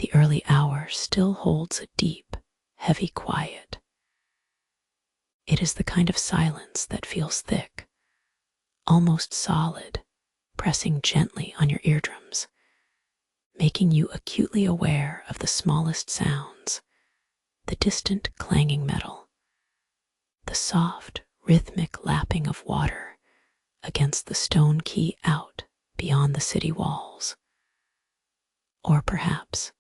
the early hour still holds a deep, heavy quiet. It is the kind of silence that feels thick, almost solid, pressing gently on your eardrums, making you acutely aware of the smallest sounds, the distant clanging metal, the soft, rhythmic lapping of water against the stone quay out beyond the city walls, or perhaps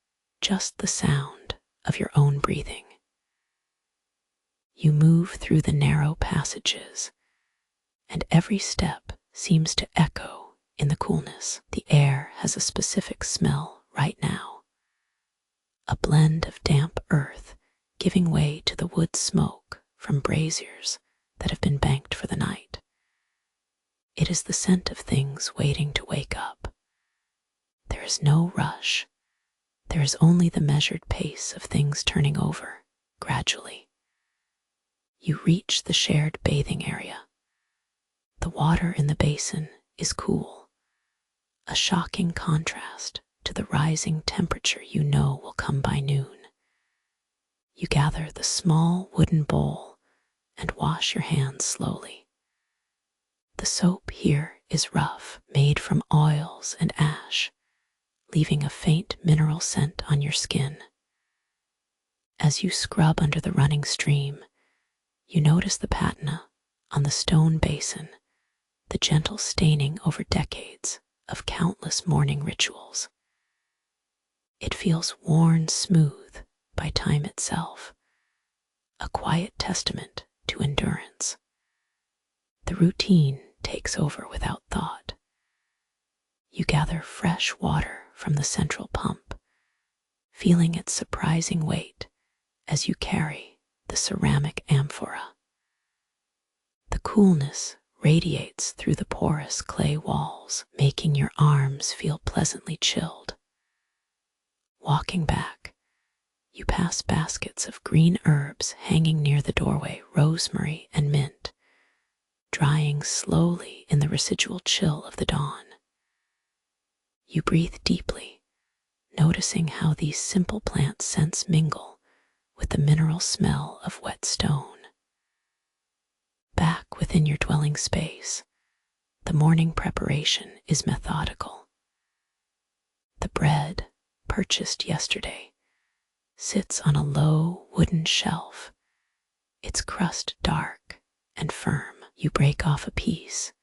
just the sound of your own breathing. You move through the narrow passages, and every step seems to echo in the coolness. The air has a specific smell right now, a blend of damp earth giving way to the wood smoke from braziers that have been banked for the night. It is the scent of things waiting to wake up. There is no rush. There is only the measured pace of things turning over, gradually. You reach the shared bathing area. The water in the basin is cool, a shocking contrast to the rising temperature you know will come by noon. You gather the small wooden bowl and wash your hands slowly. The soap here is rough, made from oils and ash, leaving a faint mineral scent on your skin. As you scrub under the running stream, you notice the patina on the stone basin, the gentle staining over decades of countless morning rituals. It feels worn smooth by time itself, a quiet testament to endurance. The routine takes over without thought. You gather fresh water from the central pump, feeling its surprising weight as you carry the ceramic amphora. The coolness radiates through the porous clay walls, making your arms feel pleasantly chilled. Walking back, you pass baskets of green herbs hanging near the doorway, rosemary and mint, drying slowly in the residual chill of the dawn. You breathe deeply, noticing how these simple plant scents mingle with the mineral smell of wet stone. Back within your dwelling space, the morning preparation is methodical. The bread, purchased yesterday, sits on a low wooden shelf, its crust dark and firm. You break off a piece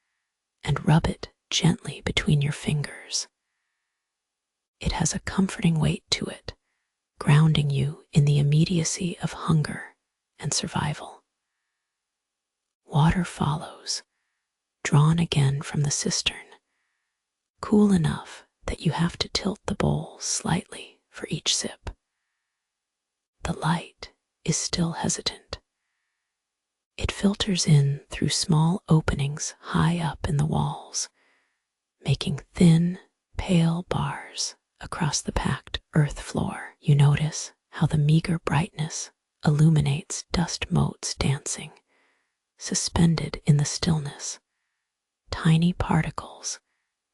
and rub it gently between your fingers. It has a comforting weight to it, grounding you in the immediacy of hunger and survival. Water follows, drawn again from the cistern, cool enough that you have to tilt the bowl slightly for each sip. The light is still hesitant. It filters in through small openings high up in the walls, making thin, pale bars across the packed earth floor. You notice how the meager brightness illuminates dust motes dancing, suspended in the stillness, tiny particles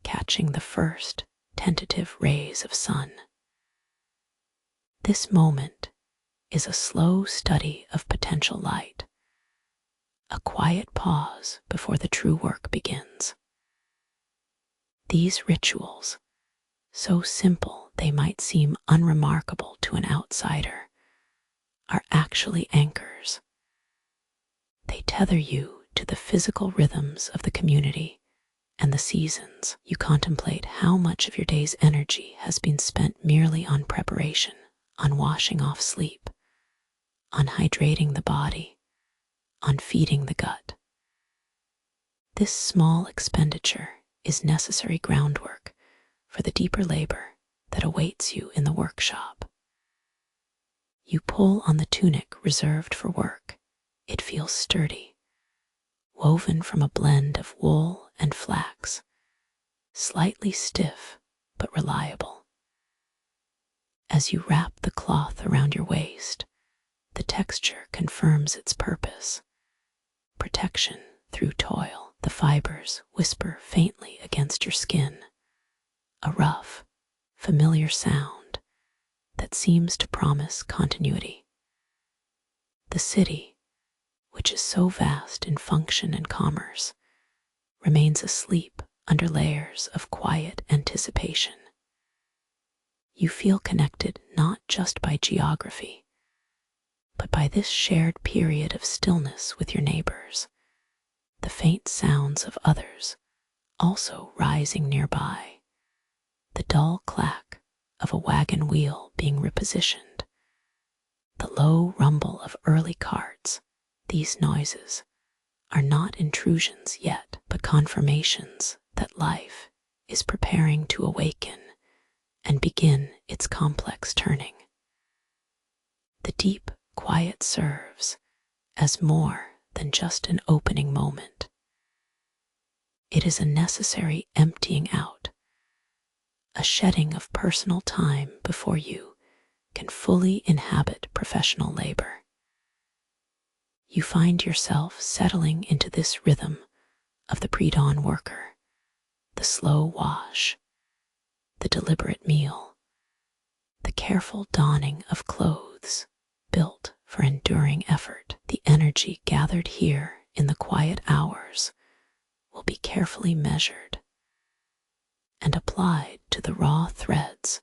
catching the first tentative rays of sun. This moment is a slow study of potential light, a quiet pause before the true work begins. These rituals, so simple they might seem unremarkable to an outsider, are actually anchors. They tether you to the physical rhythms of the community and the seasons. You contemplate how much of your day's energy has been spent merely on preparation, on washing off sleep, on hydrating the body, on feeding the gut. This small expenditure is necessary groundwork for the deeper labor that awaits you in the workshop. You pull on the tunic reserved for work. It feels sturdy, woven from a blend of wool and flax, slightly stiff but reliable. As you wrap the cloth around your waist, the texture confirms its purpose. Protection through toil. The fibers whisper faintly against your skin, a rough, familiar sound seems to promise continuity. The city, which is so vast in function and commerce, remains asleep under layers of quiet anticipation. You feel connected not just by geography, but by this shared period of stillness with your neighbors, the faint sounds of others also rising nearby, the dull clack of a wagon wheel being repositioned, the low rumble of early carts. These noises are not intrusions yet, but confirmations that life is preparing to awaken and begin its complex turning. The deep quiet serves as more than just an opening moment. It is a necessary emptying out, a shedding of personal time before you can fully inhabit professional labor. You find yourself settling into this rhythm of the pre-dawn worker, the slow wash, the deliberate meal, the careful donning of clothes built for enduring effort. The energy gathered here in the quiet hours will be carefully measured and applied to the raw threads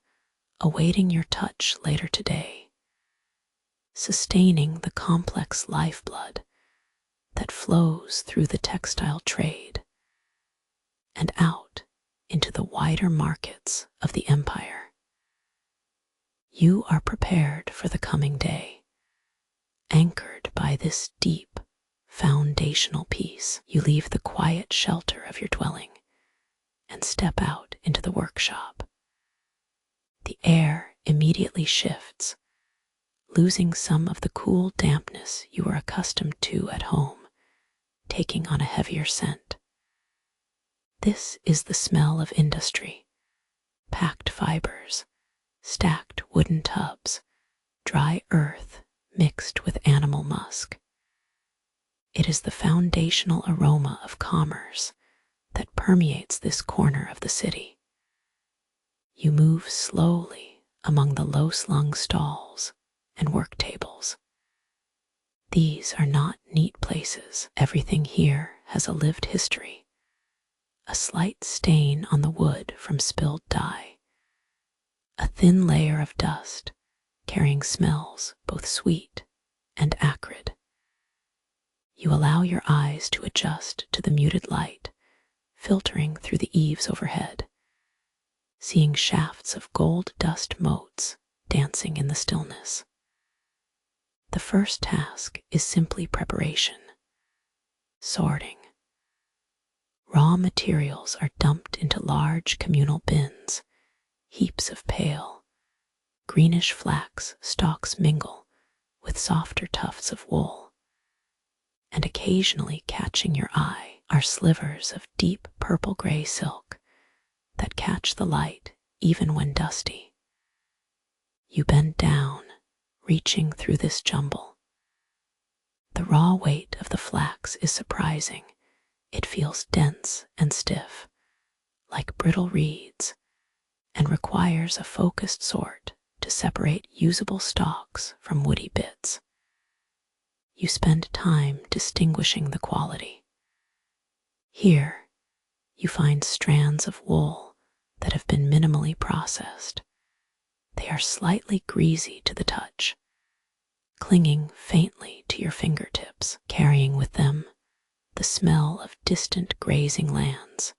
awaiting your touch later today, sustaining the complex lifeblood that flows through the textile trade and out into the wider markets of the empire. You are prepared for the coming day, anchored by this deep, foundational peace. You leave the quiet shelter of your dwelling and step out into the workshop. The air immediately shifts, losing some of the cool dampness you are accustomed to at home, taking on a heavier scent. This is the smell of industry, packed fibers, stacked wooden tubs, dry earth mixed with animal musk. It is the foundational aroma of commerce that permeates this corner of the city. You move slowly among the low-slung stalls and work tables. These are not neat places. Everything here has a lived history, a slight stain on the wood from spilled dye, a thin layer of dust carrying smells both sweet and acrid. You allow your eyes to adjust to the muted light filtering through the eaves overhead, seeing shafts of gold dust motes dancing in the stillness. The first task is simply preparation, sorting. Raw materials are dumped into large communal bins. Heaps of pale, greenish flax stalks mingle with softer tufts of wool, and occasionally catching your eye are slivers of deep purple-gray silk that catch the light even when dusty. You bend down, reaching through this jumble. The raw weight of the flax is surprising. It feels dense and stiff, like brittle reeds, and requires a focused sort to separate usable stalks from woody bits. You spend time distinguishing the quality. Here, you find strands of wool that have been minimally processed. They are slightly greasy to the touch, clinging faintly to your fingertips, carrying with them the smell of distant grazing lands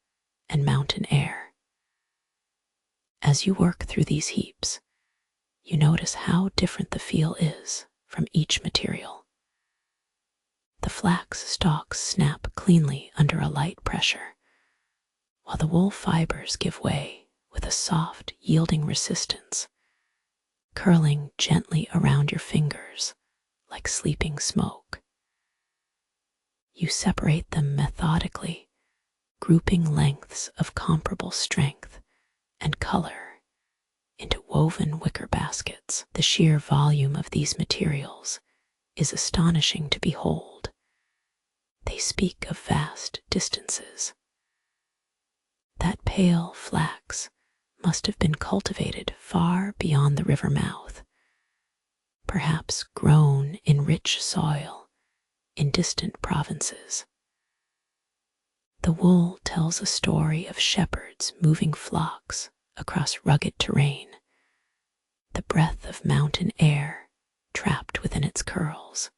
and mountain air. As you work through these heaps, you notice how different the feel is from each material. The flax stalks snap cleanly under a light pressure, while the wool fibers give way with a soft, yielding resistance, curling gently around your fingers like sleeping smoke. You separate them methodically, grouping lengths of comparable strength and color into woven wicker baskets. The sheer volume of these materials is astonishing to behold. They speak of vast distances. That pale flax must have been cultivated far beyond the river mouth, perhaps grown in rich soil in distant provinces. The wool tells a story of shepherds moving flocks across rugged terrain, the breath of mountain air trapped within its curls.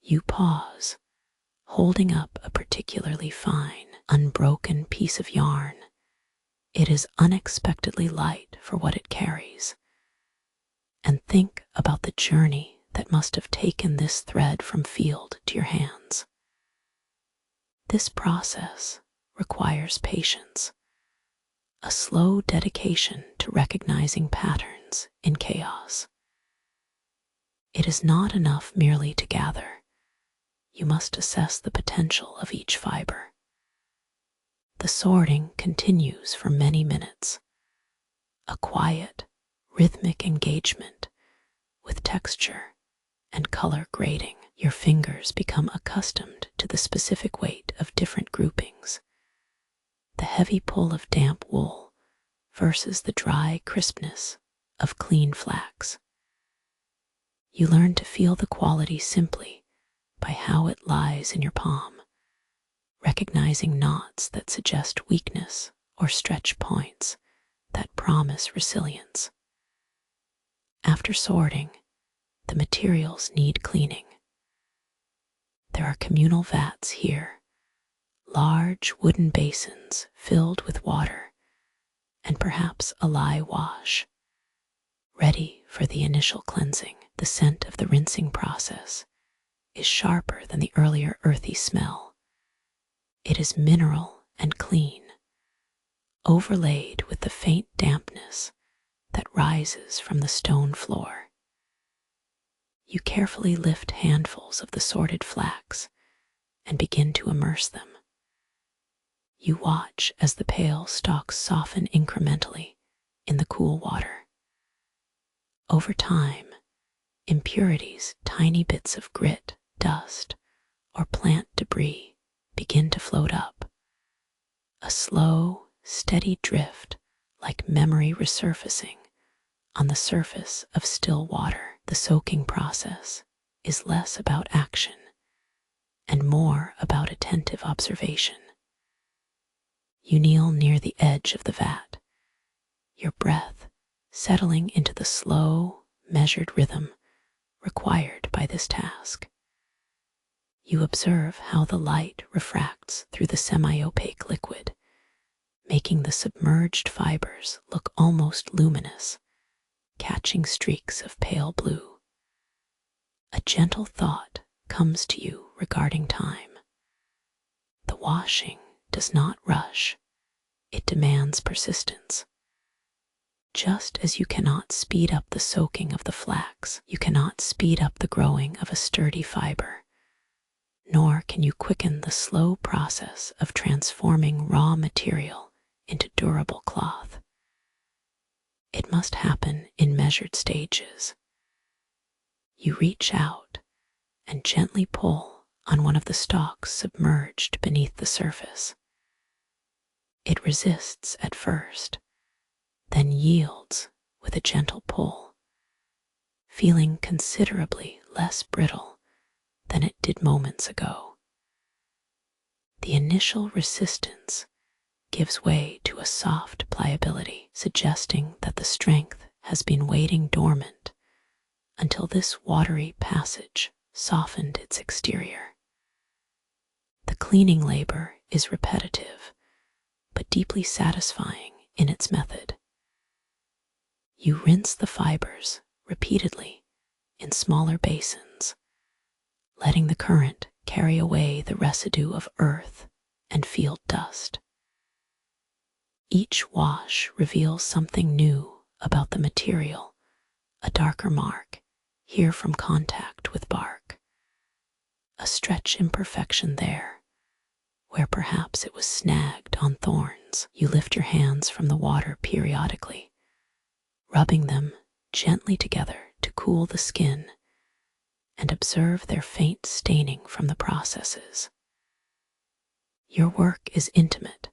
You pause, holding up a particularly fine, unbroken piece of yarn. It is unexpectedly light for what it carries. And think about the journey that must have taken this thread from field to your hands. This process requires patience, a slow dedication to recognizing patterns in chaos. It is not enough merely to gather. You must assess the potential of each fiber. The sorting continues for many minutes, a quiet, rhythmic engagement with texture and color grading. Your fingers become accustomed to the specific weight of different groupings, the heavy pull of damp wool versus the dry crispness of clean flax. You learn to feel the quality simply by how it lies in your palm, recognizing knots that suggest weakness or stretch points that promise resilience. After sorting, the materials need cleaning. There are communal vats here, large wooden basins filled with water, and perhaps a lye wash, ready for the initial cleansing. The scent of the rinsing process is sharper than the earlier earthy smell. It is mineral and clean, overlaid with the faint dampness that rises from the stone floor. You carefully lift handfuls of the sorted flax and begin to immerse them. You watch as the pale stalks soften incrementally in the cool water. Over time, impurities, tiny bits of grit, dust, or plant debris begin to float up. A slow, steady drift like memory resurfacing on the surface of still water. The soaking process is less about action and more about attentive observation. You kneel near the edge of the vat, your breath settling into the slow, measured rhythm required by this task. You observe how the light refracts through the semi-opaque liquid, making the submerged fibers look almost luminous, catching streaks of pale blue. A gentle thought comes to you regarding time. The washing does not rush. It demands persistence. Just as you cannot speed up the soaking of the flax, you cannot speed up the growing of a sturdy fiber, nor can you quicken the slow process of transforming raw material into durable cloth. It must happen in measured stages. You reach out and gently pull on one of the stalks submerged beneath the surface. It resists at first, then yields with a gentle pull, feeling considerably less brittle than it did moments ago. The initial resistance gives way to a soft pliability, suggesting that the strength has been waiting dormant until this watery passage softened its exterior. The cleaning labor is repetitive, but deeply satisfying in its method. You rinse the fibers repeatedly in smaller basins, letting the current carry away the residue of earth and field dust. Each wash reveals something new about the material, a darker mark here from contact with bark, a stretch imperfection there, where perhaps it was snagged on thorns. You lift your hands from the water periodically, rubbing them gently together to cool the skin and observe their faint staining from the processes. Your work is intimate.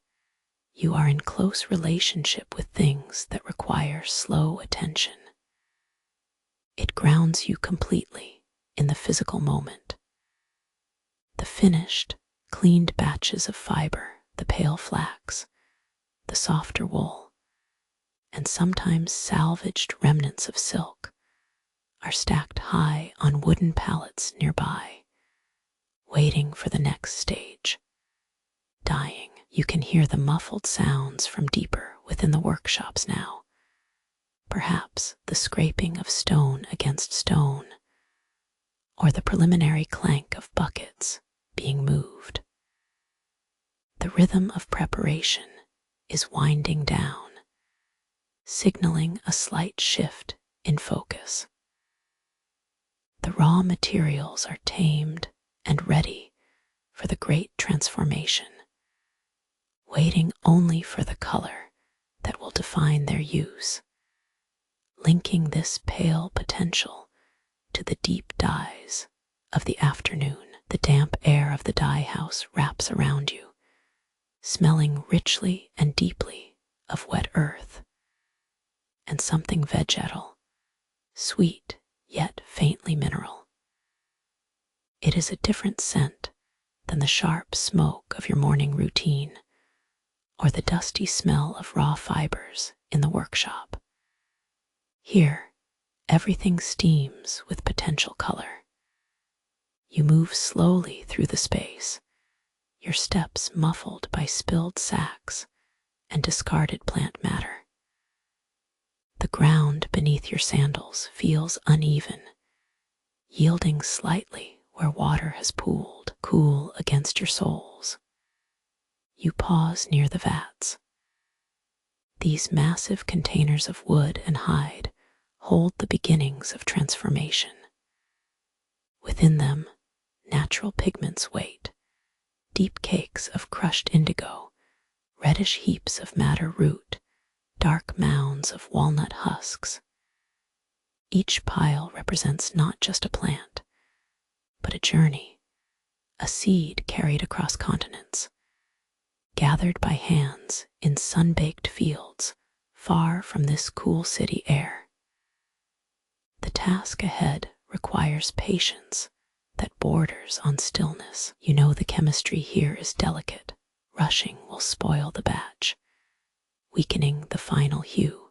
You are in close relationship with things that require slow attention. It grounds you completely in the physical moment. The finished, cleaned batches of fiber, the pale flax, the softer wool, and sometimes salvaged remnants of silk are stacked high on wooden pallets nearby, waiting for the next stage. Dyeing. You can hear the muffled sounds from deeper within the workshops now. Perhaps the scraping of stone against stone, or the preliminary clank of buckets being moved. The rhythm of preparation is winding down, signaling a slight shift in focus. The raw materials are tamed and ready for the great transformation, waiting only for the color that will define their use, linking this pale potential to the deep dyes of the afternoon. The damp air of the dye house wraps around you, smelling richly and deeply of wet earth and something vegetal, sweet yet faintly mineral. It is a different scent than the sharp smoke of your morning routine or the dusty smell of raw fibers in the workshop. Here, everything steams with potential color. You move slowly through the space, your steps muffled by spilled sacks and discarded plant matter. The ground beneath your sandals feels uneven, yielding slightly where water has pooled, cool against your soles. You pause near the vats. These massive containers of wood and hide hold the beginnings of transformation. Within them, natural pigments wait, deep cakes of crushed indigo, reddish heaps of madder root, dark mounds of walnut husks. Each pile represents not just a plant, but a journey, a seed carried across continents, gathered by hands in sun-baked fields far from this cool city air. The task ahead requires patience that borders on stillness. You know the chemistry here is delicate. Rushing will spoil the batch, weakening the final hue.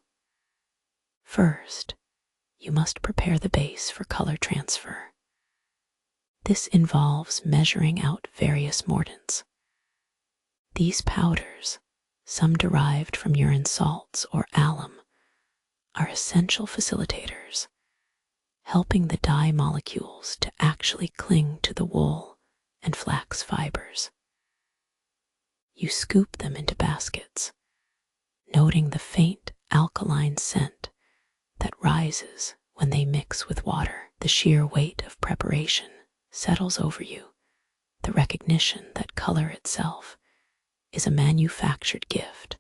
First, you must prepare the base for color transfer. This involves measuring out various mordants. These powders, some derived from urine salts or alum, are essential facilitators, helping the dye molecules to actually cling to the wool and flax fibers. You scoop them into baskets, noting the faint alkaline scent that rises when they mix with water. The sheer weight of preparation settles over you, the recognition that color itself is a manufactured gift,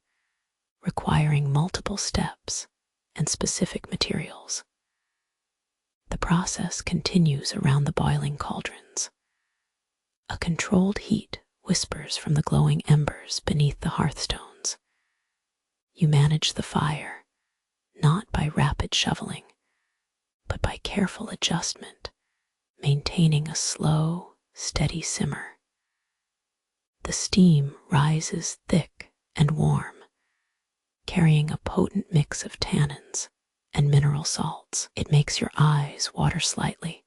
requiring multiple steps and specific materials. The process continues around the boiling cauldrons. A controlled heat whispers from the glowing embers beneath the hearthstones. You manage the fire, not by rapid shoveling, but by careful adjustment, maintaining a slow, steady simmer. The steam rises thick and warm, carrying a potent mix of tannins and mineral salts. It makes your eyes water slightly,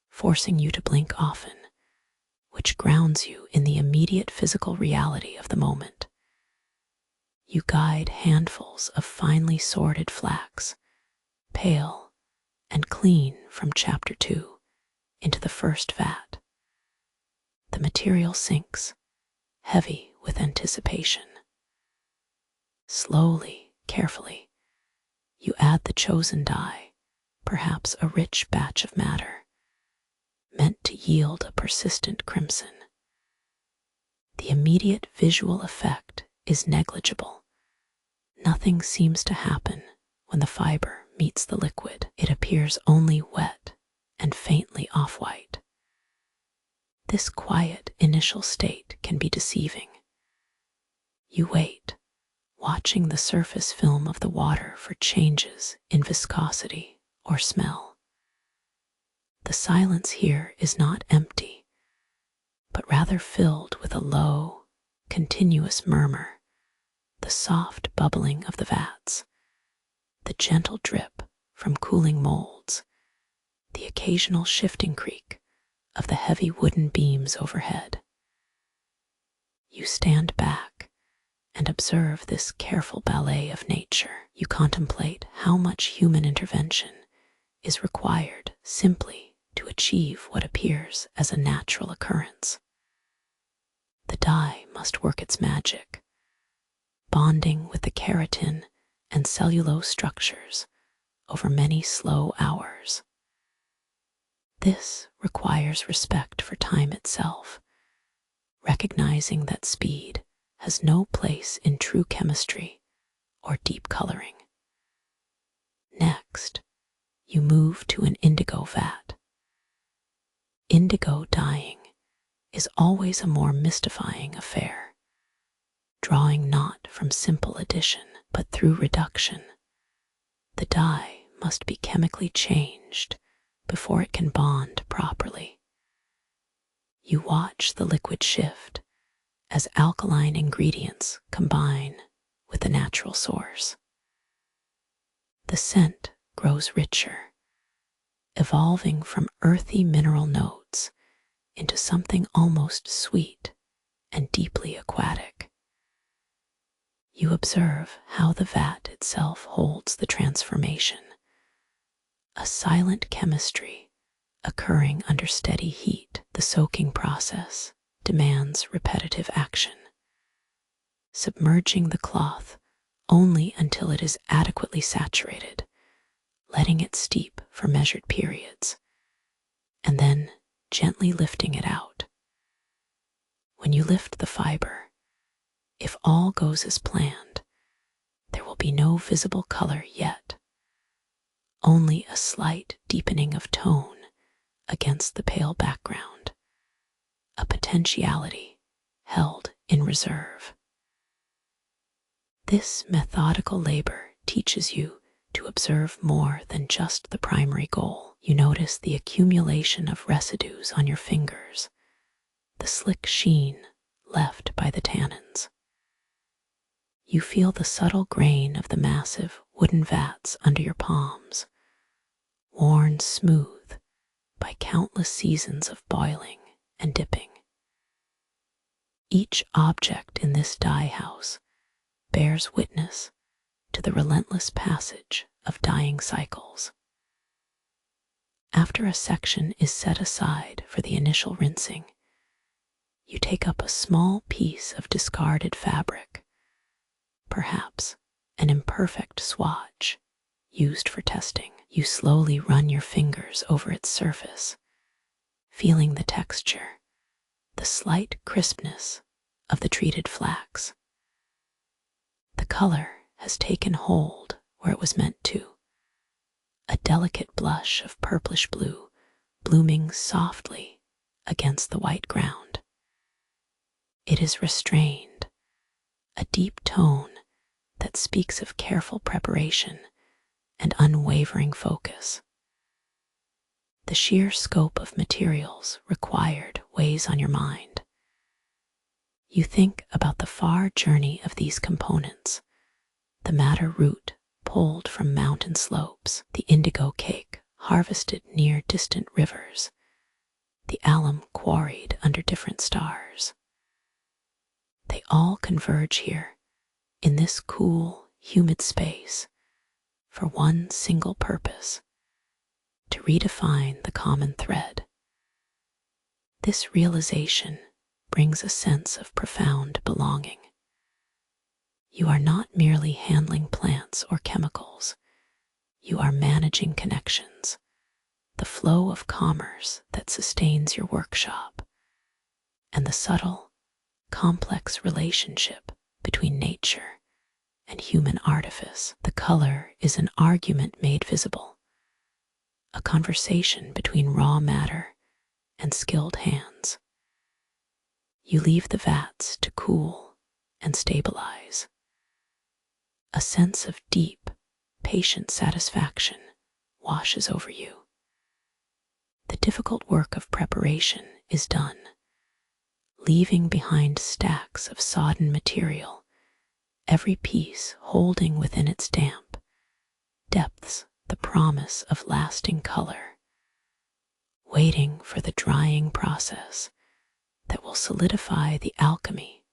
forcing you to blink often, which grounds you in the immediate physical reality of the moment. You guide handfuls of finely sorted flax, pale and clean from chapter 2, into the first vat. The material sinks, heavy with anticipation. Slowly, carefully, you add the chosen dye, perhaps a rich batch of madder, meant to yield a persistent crimson. The immediate visual effect is negligible. Nothing seems to happen when the fiber meets the liquid. It appears only wet and faintly off-white. This quiet initial state can be deceiving. You wait, watching the surface film of the water for changes in viscosity or smell. The silence here is not empty, but rather filled with a low, continuous murmur, the soft bubbling of the vats, the gentle drip from cooling molds, the occasional shifting creak of the heavy wooden beams overhead. You stand back and observe this careful ballet of nature. You contemplate how much human intervention is required simply to achieve what appears as a natural occurrence. The dye must work its magic, bonding with the keratin and cellulose structures over many slow hours. This requires respect for time itself, recognizing that speed has no place in true chemistry or deep coloring. Next, you move to an indigo vat. Indigo dyeing is always a more mystifying affair, drawing not from simple addition, but through reduction. The dye must be chemically changed before it can bond properly. You watch the liquid shift as alkaline ingredients combine with the natural source. The scent grows richer, evolving from earthy mineral notes into something almost sweet and deeply aquatic. You observe how the vat itself holds the transformation, a silent chemistry occurring under steady heat. The soaking process demands repetitive action, submerging the cloth only until it is adequately saturated, letting it steep for measured periods, and then gently lifting it out. When you lift the fiber, if all goes as planned, there will be no visible color yet, only a slight deepening of tone against the pale background, a potentiality held in reserve. This methodical labor teaches you to observe more than just the primary goal. You notice the accumulation of residues on your fingers, the slick sheen left by the tannins. You feel the subtle grain of the massive wooden vats under your palms, worn smooth by countless seasons of boiling and dipping. Each object in this dye house bears witness to the relentless passage of dyeing cycles. After a section is set aside for the initial rinsing, you take up a small piece of discarded fabric, perhaps an imperfect swatch used for testing. You slowly run your fingers over its surface, feeling the texture, the slight crispness of the treated flax. The color has taken hold where it was meant to, a delicate blush of purplish blue blooming softly against the white ground. It is restrained, a deep tone that speaks of careful preparation and unwavering focus. The sheer scope of materials required weighs on your mind. You think about the far journey of these components, the madder root pulled from mountain slopes, the indigo cake harvested near distant rivers, the alum quarried under different stars. They all converge here, in this cool, humid space, for one single purpose: to redefine the common thread. This realization brings a sense of profound belonging. You are not merely handling plants or chemicals. You are managing connections, the flow of commerce that sustains your workshop, and the subtle, complex relationship between nature and human artifice. The color is an argument made visible, a conversation between raw matter and skilled hands. You leave the vats to cool and stabilize. A sense of deep, patient satisfaction washes over you. The difficult work of preparation is done, leaving behind stacks of sodden material, every piece holding within its damp depths the promise of lasting color, waiting for the drying process that will solidify the alchemy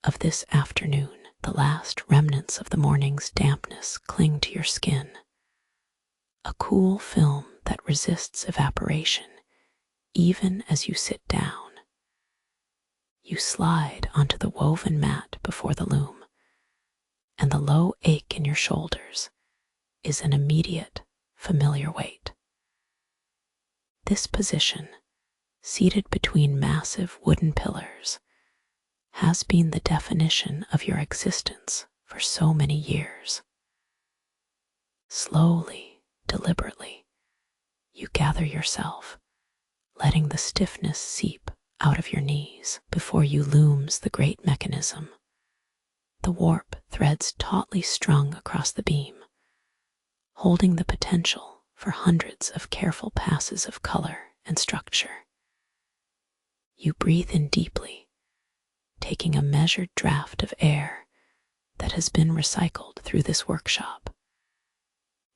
of this afternoon. The last remnants of the morning's dampness cling to your skin, a cool film that resists evaporation even as you sit down. You slide onto the woven mat before the loom, and the low ache in your shoulders is an immediate, familiar weight. This position, seated between massive wooden pillars, has been the definition of your existence for so many years. Slowly, deliberately, you gather yourself, letting the stiffness seep out of your knees. Before you looms the great mechanism, the warp threads tautly strung across the beam, holding the potential for hundreds of careful passes of color and structure. You breathe in deeply, taking a measured draft of air that has been recycled through this workshop.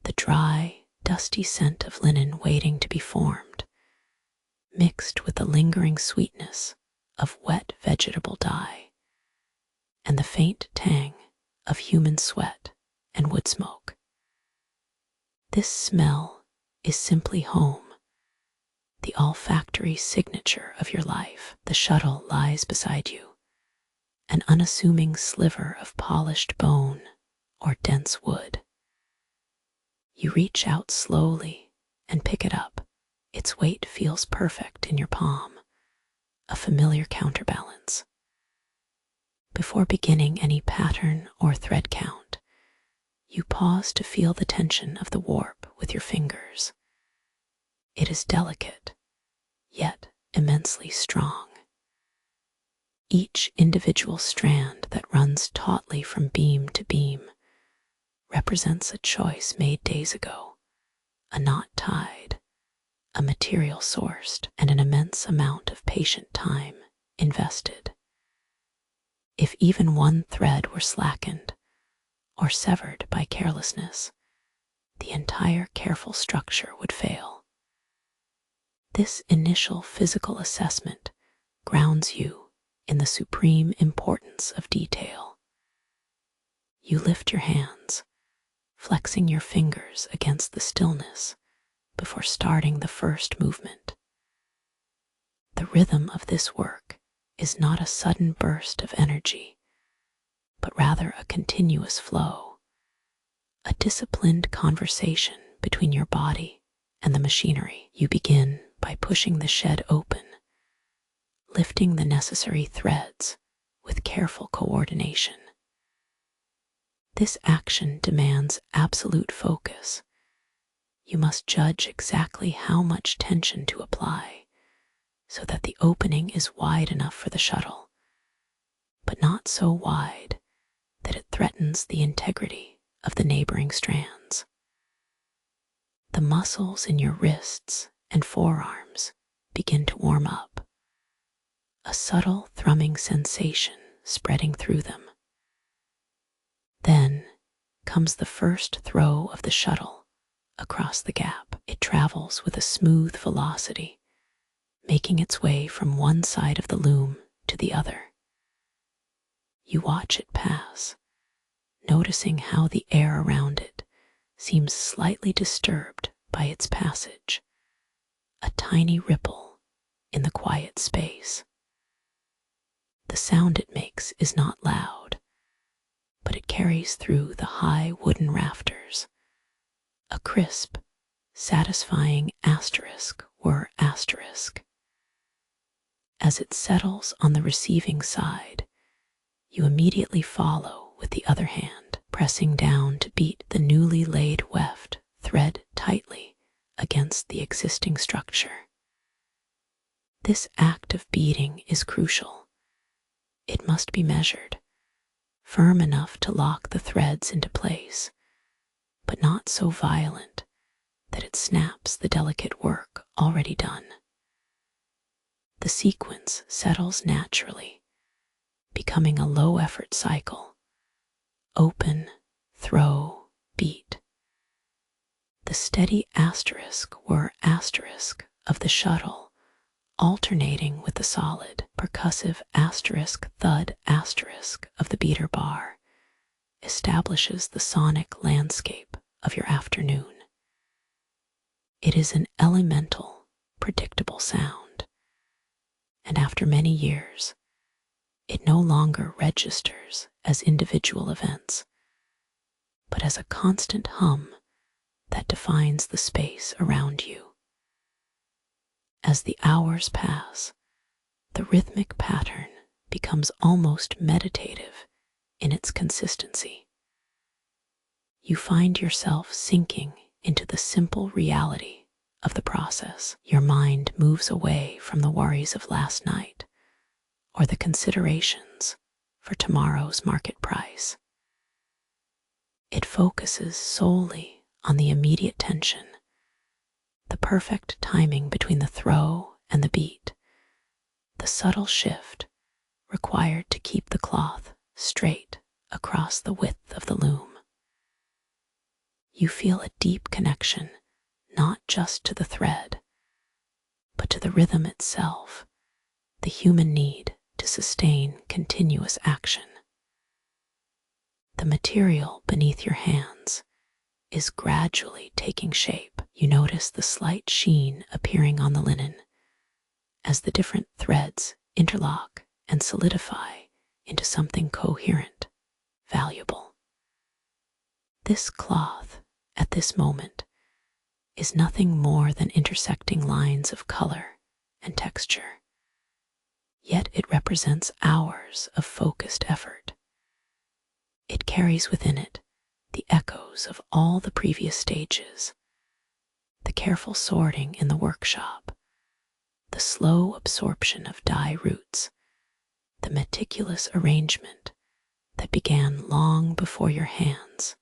The dry, dusty scent of linen waiting to be formed, mixed with the lingering sweetness of wet vegetable dye, and the faint tang of human sweat and wood smoke. This smell is simply home, the olfactory signature of your life. The shuttle lies beside you, an unassuming sliver of polished bone or dense wood. You reach out slowly and pick it up. Its weight feels perfect in your palm, a familiar counterbalance. Before beginning any pattern or thread count, you pause to feel the tension of the warp with your fingers. It is delicate, yet immensely strong. Each individual strand that runs tautly from beam to beam represents a choice made days ago, a knot tied, a material sourced, and an immense amount of patient time invested. If even one thread were slackened or severed by carelessness, the entire careful structure would fail. This initial physical assessment grounds you in the supreme importance of detail. You lift your hands, flexing your fingers against the stillness before starting the first movement. The rhythm of this work is not a sudden burst of energy, but rather a continuous flow, a disciplined conversation between your body and the machinery. You begin by pushing the shed open, lifting the necessary threads with careful coordination. This action demands absolute focus. You must judge exactly how much tension to apply so that the opening is wide enough for the shuttle, but not so wide that it threatens the integrity of the neighboring strands. The muscles in your wrists and forearms begin to warm up, a subtle thrumming sensation spreading through them. Then comes the first throw of the shuttle across the gap. It travels with a smooth velocity, making its way from one side of the loom to the other. You watch it pass, noticing how the air around it seems slightly disturbed by its passage, a tiny ripple in the quiet space. The sound it makes is not loud, but it carries through the high wooden rafters, a crisp, satisfying asterisk were asterisk. As it settles on the receiving side, you immediately follow with the other hand, pressing down to beat the newly laid weft thread tightly against the existing structure. This act of beating is crucial. It must be measured, firm enough to lock the threads into place, but not so violent that it snaps the delicate work already done. The sequence settles naturally, becoming a low-effort cycle. Open, throw, beat. The steady asterisk whir asterisk of the shuttle, alternating with the solid, percussive asterisk thud asterisk of the beater bar, establishes the sonic landscape of your afternoon. It is an elemental, predictable sound, and after many years, it no longer registers as individual events, but as a constant hum that defines the space around you. As the hours pass, the rhythmic pattern becomes almost meditative in its consistency. You find yourself sinking into the simple reality of the process. Your mind moves away from the worries of last night or the considerations for tomorrow's market price. It focuses solely on the immediate tension, the perfect timing between the throw and the beat, the subtle shift required to keep the cloth straight across the width of the loom. You feel a deep connection not just to the thread, but to the rhythm itself, the human need to sustain continuous action. The material beneath your hands is gradually taking shape. You notice the slight sheen appearing on the linen as the different threads interlock and solidify into something coherent, valuable. This cloth, at this moment, is nothing more than intersecting lines of color and texture, yet it represents hours of focused effort. It carries within it the echoes of all the previous stages, the careful sorting in the workshop, the slow absorption of dye roots, the meticulous arrangement that began long before your hands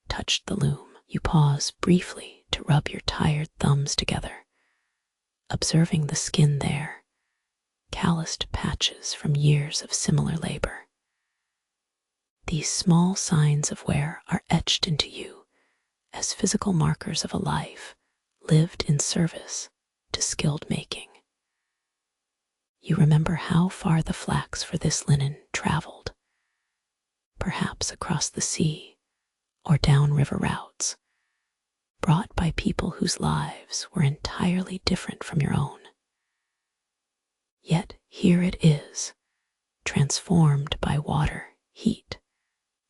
touched the loom. You pause briefly to rub your tired thumbs together, observing the skin there, calloused patches from years of similar labor. These small signs of wear are etched into you as physical markers of a life lived in service to skilled making. You remember how far the flax for this linen traveled, perhaps across the sea or down river routes, brought by people whose lives were entirely different from your own. Yet here it is, transformed by water, heat,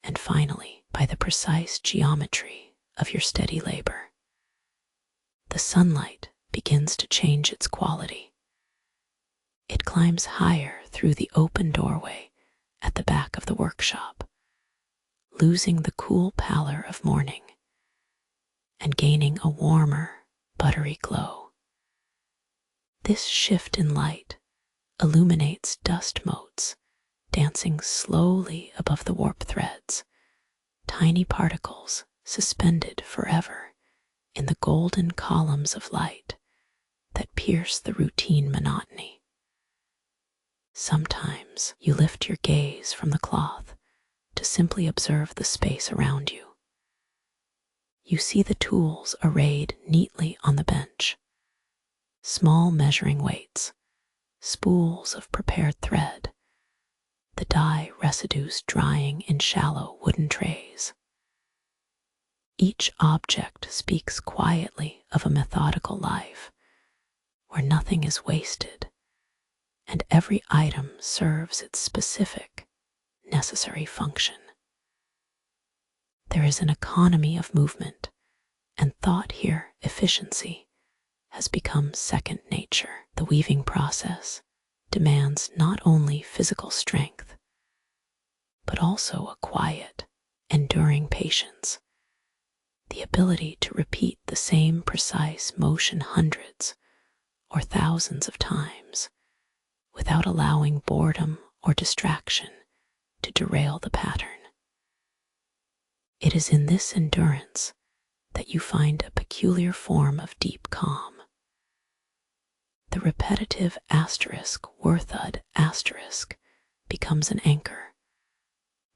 and finally by the precise geometry of your steady labor. The sunlight begins to change its quality. It climbs higher through the open doorway at the back of the workshop, losing the cool pallor of morning and gaining a warmer, buttery glow. This shift in light illuminates dust motes dancing slowly above the warp threads, tiny particles suspended forever in the golden columns of light that pierce the routine monotony. Sometimes you lift your gaze from the cloth to simply observe the space around you. You see the tools arrayed neatly on the bench, small measuring weights, spools of prepared thread, the dye residues drying in shallow wooden trays. Each object speaks quietly of a methodical life, where nothing is wasted, and every item serves its specific, necessary function. There is an economy of movement, and thought here efficiency has become second nature. The weaving process demands not only physical strength, but also a quiet, enduring patience, the ability to repeat the same precise motion hundreds or thousands of times without allowing boredom or distraction to derail the pattern. It is in this endurance that you find a peculiar form of deep calm. repetitive asterisk, worthud asterisk becomes an anchor,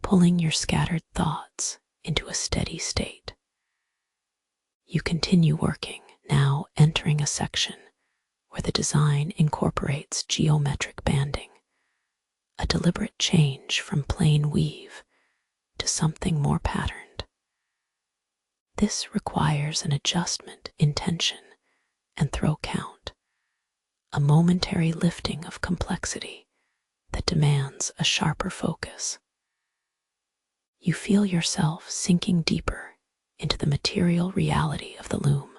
pulling your scattered thoughts into a steady state. You continue working, now entering a section where the design incorporates geometric banding, a deliberate change from plain weave to something more patterned. This requires an adjustment in tension and throw count, a momentary lifting of complexity that demands a sharper focus. You feel yourself sinking deeper into the material reality of the loom.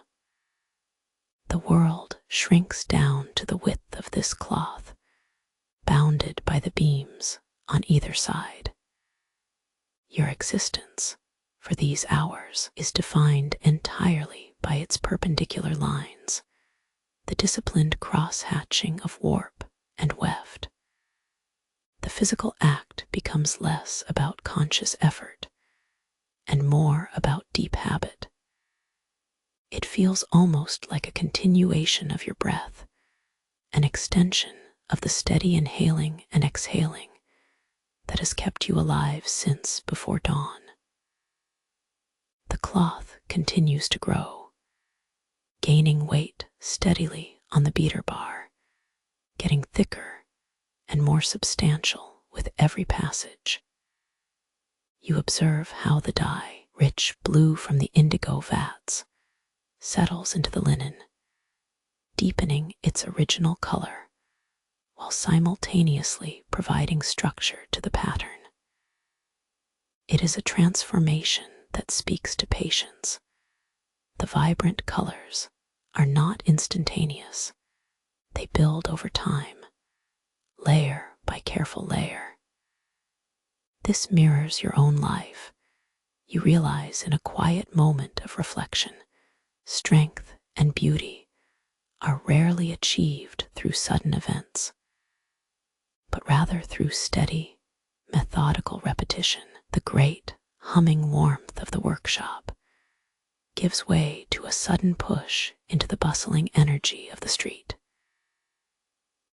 The world shrinks down to the width of this cloth, bounded by the beams on either side. Your existence, for these hours, is defined entirely by its perpendicular lines, the disciplined cross-hatching of warp and weft. The physical act becomes less about conscious effort and more about deep habit. It feels almost like a continuation of your breath, an extension of the steady inhaling and exhaling that has kept you alive since before dawn. The cloth continues to grow, gaining weight steadily on the beater bar, getting thicker and more substantial with every passage. You observe how the dye, rich blue from the indigo vats, settles into the linen, deepening its original color while simultaneously providing structure to the pattern. It is a transformation that speaks to patience. The vibrant colors are not instantaneous. They build over time, layer by careful layer. This mirrors your own life. You realize in a quiet moment of reflection, strength and beauty are rarely achieved through sudden events, but rather through steady, methodical repetition. The great, humming warmth of the workshop gives way to a sudden push into the bustling energy of the street.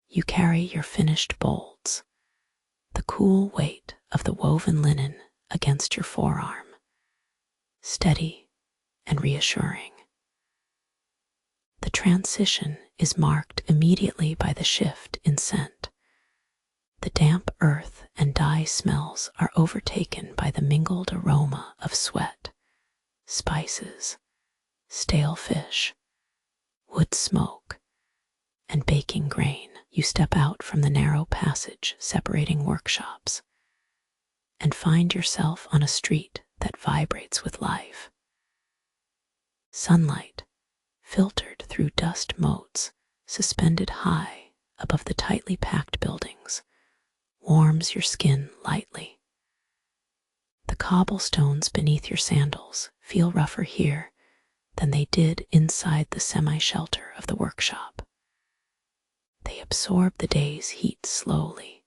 You carry your finished bolts, the cool weight of the woven linen against your forearm, steady and reassuring. The transition is marked immediately by the shift in scent. The damp earth and dye smells are overtaken by the mingled aroma of sweat, spices, stale fish, wood smoke, and baking grain. You step out from the narrow passage separating workshops and find yourself on a street that vibrates with life. Sunlight, filtered through dust motes suspended high above the tightly packed buildings, warms your skin lightly. The cobblestones beneath your sandals feel rougher here than they did inside the semi-shelter of the workshop. They absorb the day's heat slowly,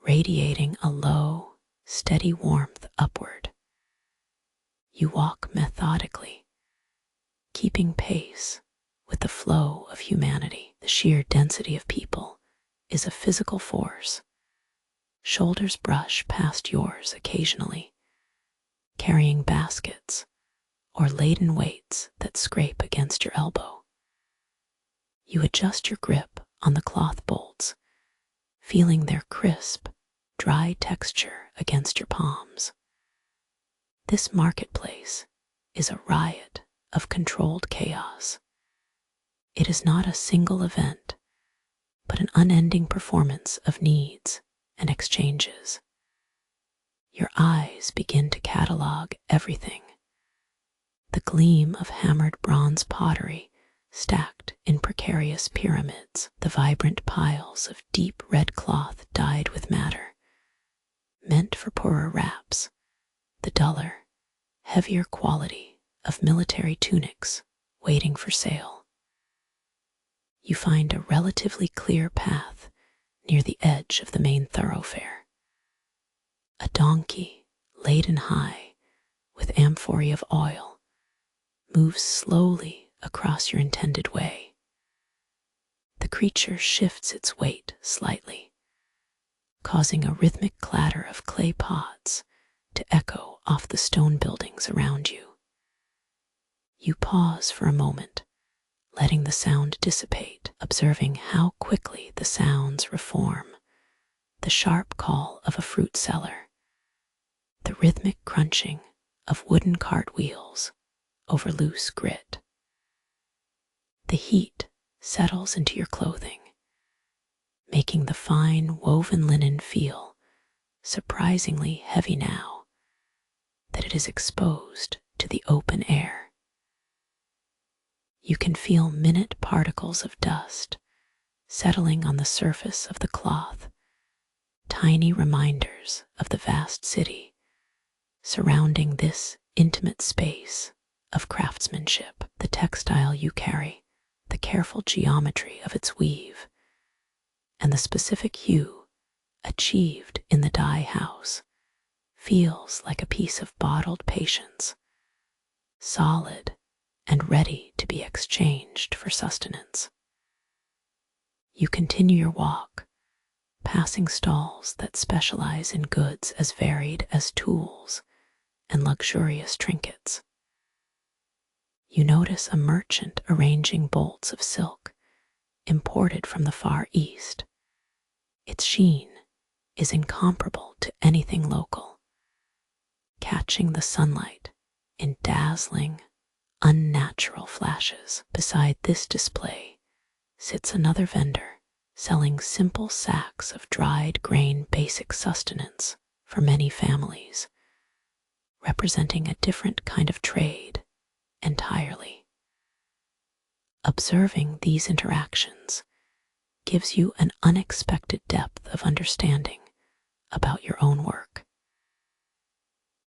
radiating a low, steady warmth upward. You walk methodically, keeping pace with the flow of humanity. The sheer density of people is a physical force. Shoulders brush past yours occasionally, carrying baskets or laden weights that scrape against your elbow. You adjust your grip on the cloth bolts, feeling their crisp, dry texture against your palms. This marketplace is a riot of controlled chaos. It is not a single event, but an unending performance of needs and exchanges. Your eyes begin to catalog everything. The gleam of hammered bronze pottery stacked in precarious pyramids, the vibrant piles of deep red cloth dyed with madder, meant for poorer wraps, the duller, heavier quality of military tunics waiting for sale. You find a relatively clear path near the edge of the main thoroughfare. A donkey, laden high with amphorae of oil, moves slowly across your intended way. The creature shifts its weight slightly, causing a rhythmic clatter of clay pots to echo off the stone buildings around you. You pause for a moment, letting the sound dissipate, observing how quickly the sounds reform. The sharp call of a fruit seller, the rhythmic crunching of wooden cartwheels over loose grit. The heat settles into your clothing, making the fine woven linen feel surprisingly heavy now that it is exposed to the open air. You can feel minute particles of dust settling on the surface of the cloth, tiny reminders of the vast city surrounding this intimate space of craftsmanship. The textile you carry, the careful geometry of its weave, and the specific hue achieved in the dye house feels like a piece of bottled patience, solid and ready to be exchanged for sustenance. You continue your walk, passing stalls that specialize in goods as varied as tools and luxurious trinkets. You notice a merchant arranging bolts of silk imported from the Far East. Its sheen is incomparable to anything local, catching the sunlight in dazzling, unnatural flashes. Beside this display sits another vendor selling simple sacks of dried grain, basic sustenance for many families, representing a different kind of trade entirely. Observing these interactions gives you an unexpected depth of understanding about your own work.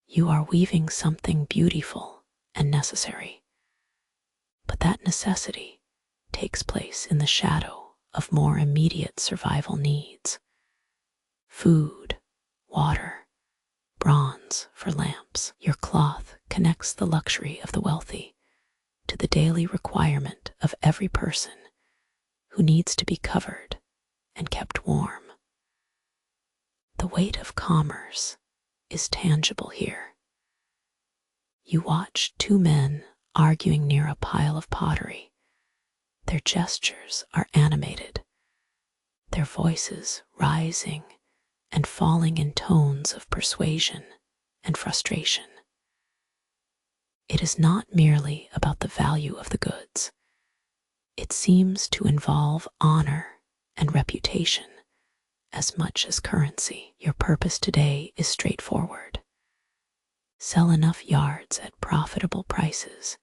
You are weaving something beautiful and necessary, but that necessity takes place in the shadow of more immediate survival needs: food, water, bronze for lamps. Your cloth connects the luxury of the wealthy to the daily requirement of every person who needs to be covered and kept warm. The weight of commerce is tangible here. You watch two men arguing near a pile of pottery. Their gestures are animated, their voices rising and falling in tones of persuasion and frustration. It is not merely about the value of the goods. It seems to involve honor and reputation as much as currency. Your purpose today is straightforward: sell enough yards at profitable prices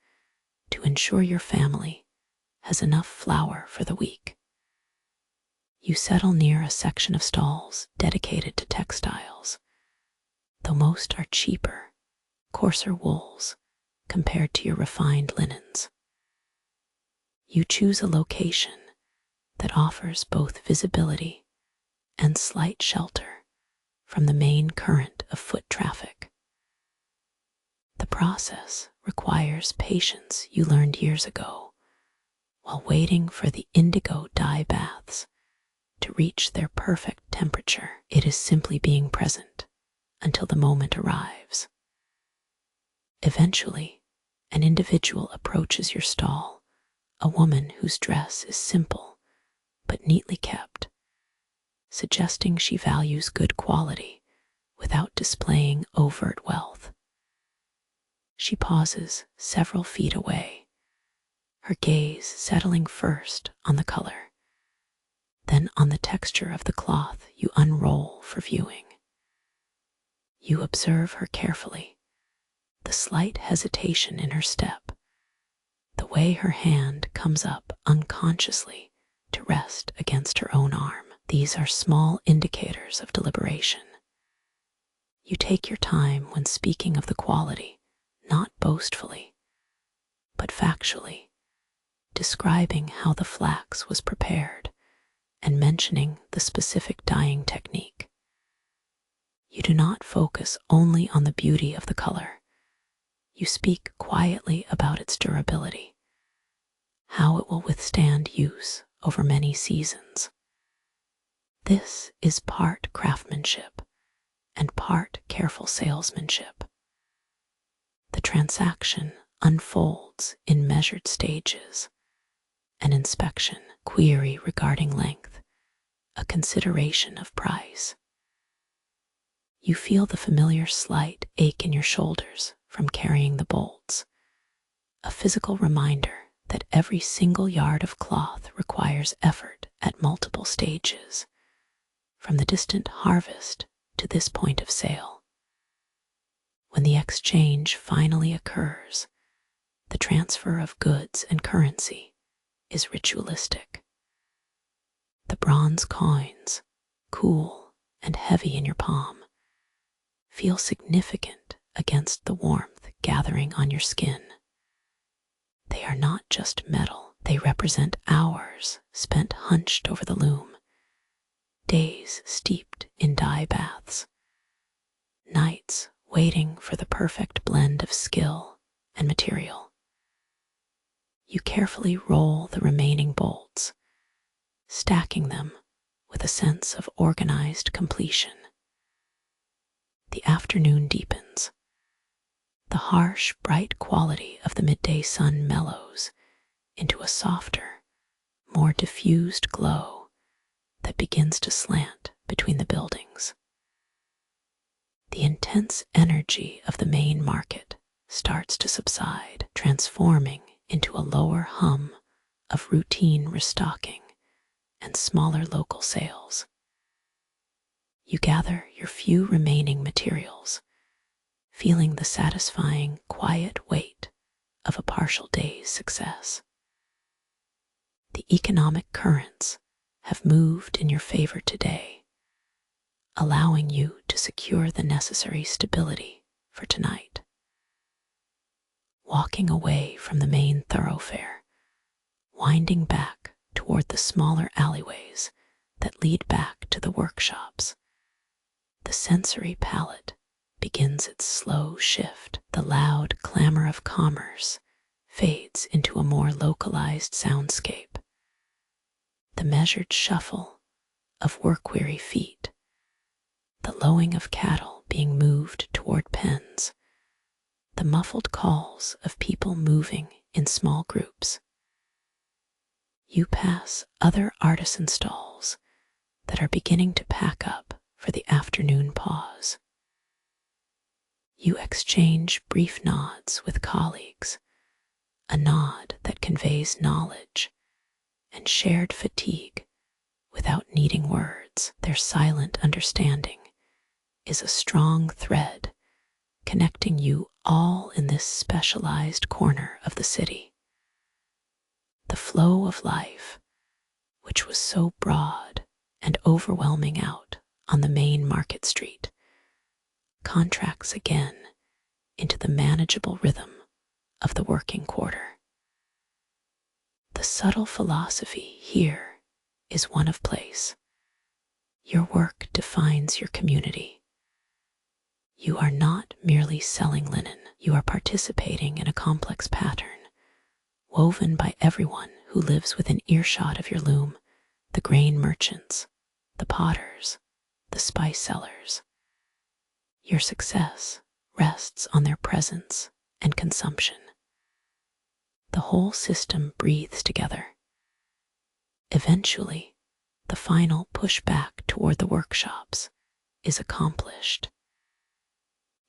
to ensure your family has enough flour for the week. You settle near a section of stalls dedicated to textiles, though most are cheaper, coarser wools compared to your refined linens. You choose a location that offers both visibility and slight shelter from the main current of foot traffic. The process requires patience you learned years ago while waiting for the indigo dye baths to reach their perfect temperature. It is simply being present until the moment arrives. Eventually, an individual approaches your stall, a woman whose dress is simple but neatly kept, suggesting she values good quality without displaying overt wealth. She pauses several feet away, her gaze settling first on the color, then on the texture of the cloth you unroll for viewing. You observe her carefully, the slight hesitation in her step, the way her hand comes up unconsciously to rest against her own arm. These are small indicators of deliberation. You take your time when speaking of the quality, not boastfully, but factually, describing how the flax was prepared and mentioning the specific dyeing technique. You do not focus only on the beauty of the color. You speak quietly about its durability, how it will withstand use over many seasons. This is part craftsmanship and part careful salesmanship. The transaction unfolds in measured stages: an inspection, query regarding length, a consideration of price. You feel the familiar slight ache in your shoulders from carrying the bolts, a physical reminder that every single yard of cloth requires effort at multiple stages, from the distant harvest to this point of sale. When the exchange finally occurs, the transfer of goods and currency is ritualistic. The bronze coins, cool and heavy in your palm, feel significant against the warmth gathering on your skin. They are not just metal, they represent hours spent hunched over the loom, days steeped in dye baths, nights waiting for the perfect blend of skill and material. You carefully roll the remaining bolts, stacking them with a sense of organized completion. The afternoon deepens. The harsh, bright quality of the midday sun mellows into a softer, more diffused glow that begins to slant between the buildings. The intense energy of the main market starts to subside, transforming into a lower hum of routine restocking and smaller local sales. You gather your few remaining materials, feeling the satisfying, quiet weight of a partial day's success. The economic currents have moved in your favor today, allowing you to secure the necessary stability for tonight. Walking away from the main thoroughfare, winding back toward the smaller alleyways that lead back to the workshops, the sensory palette begins its slow shift. The loud clamor of commerce fades into a more localized soundscape. The measured shuffle of work-weary feet, the lowing of cattle being moved toward pens, the muffled calls of people moving in small groups. You pass other artisan stalls that are beginning to pack up for the afternoon pause. You exchange brief nods with colleagues, a nod that conveys knowledge and shared fatigue without needing words. Their silent understanding is a strong thread connecting you all in this specialized corner of the city. The flow of life, which was so broad and overwhelming out on the main market street, contracts again into the manageable rhythm of the working quarter. The subtle philosophy here is one of place. Your work defines your community. You are not merely selling linen, you are participating in a complex pattern, woven by everyone who lives within earshot of your loom: the grain merchants, the potters, the spice sellers. Your success rests on their presence and consumption. The whole system breathes together. Eventually, the final push back toward the workshops is accomplished.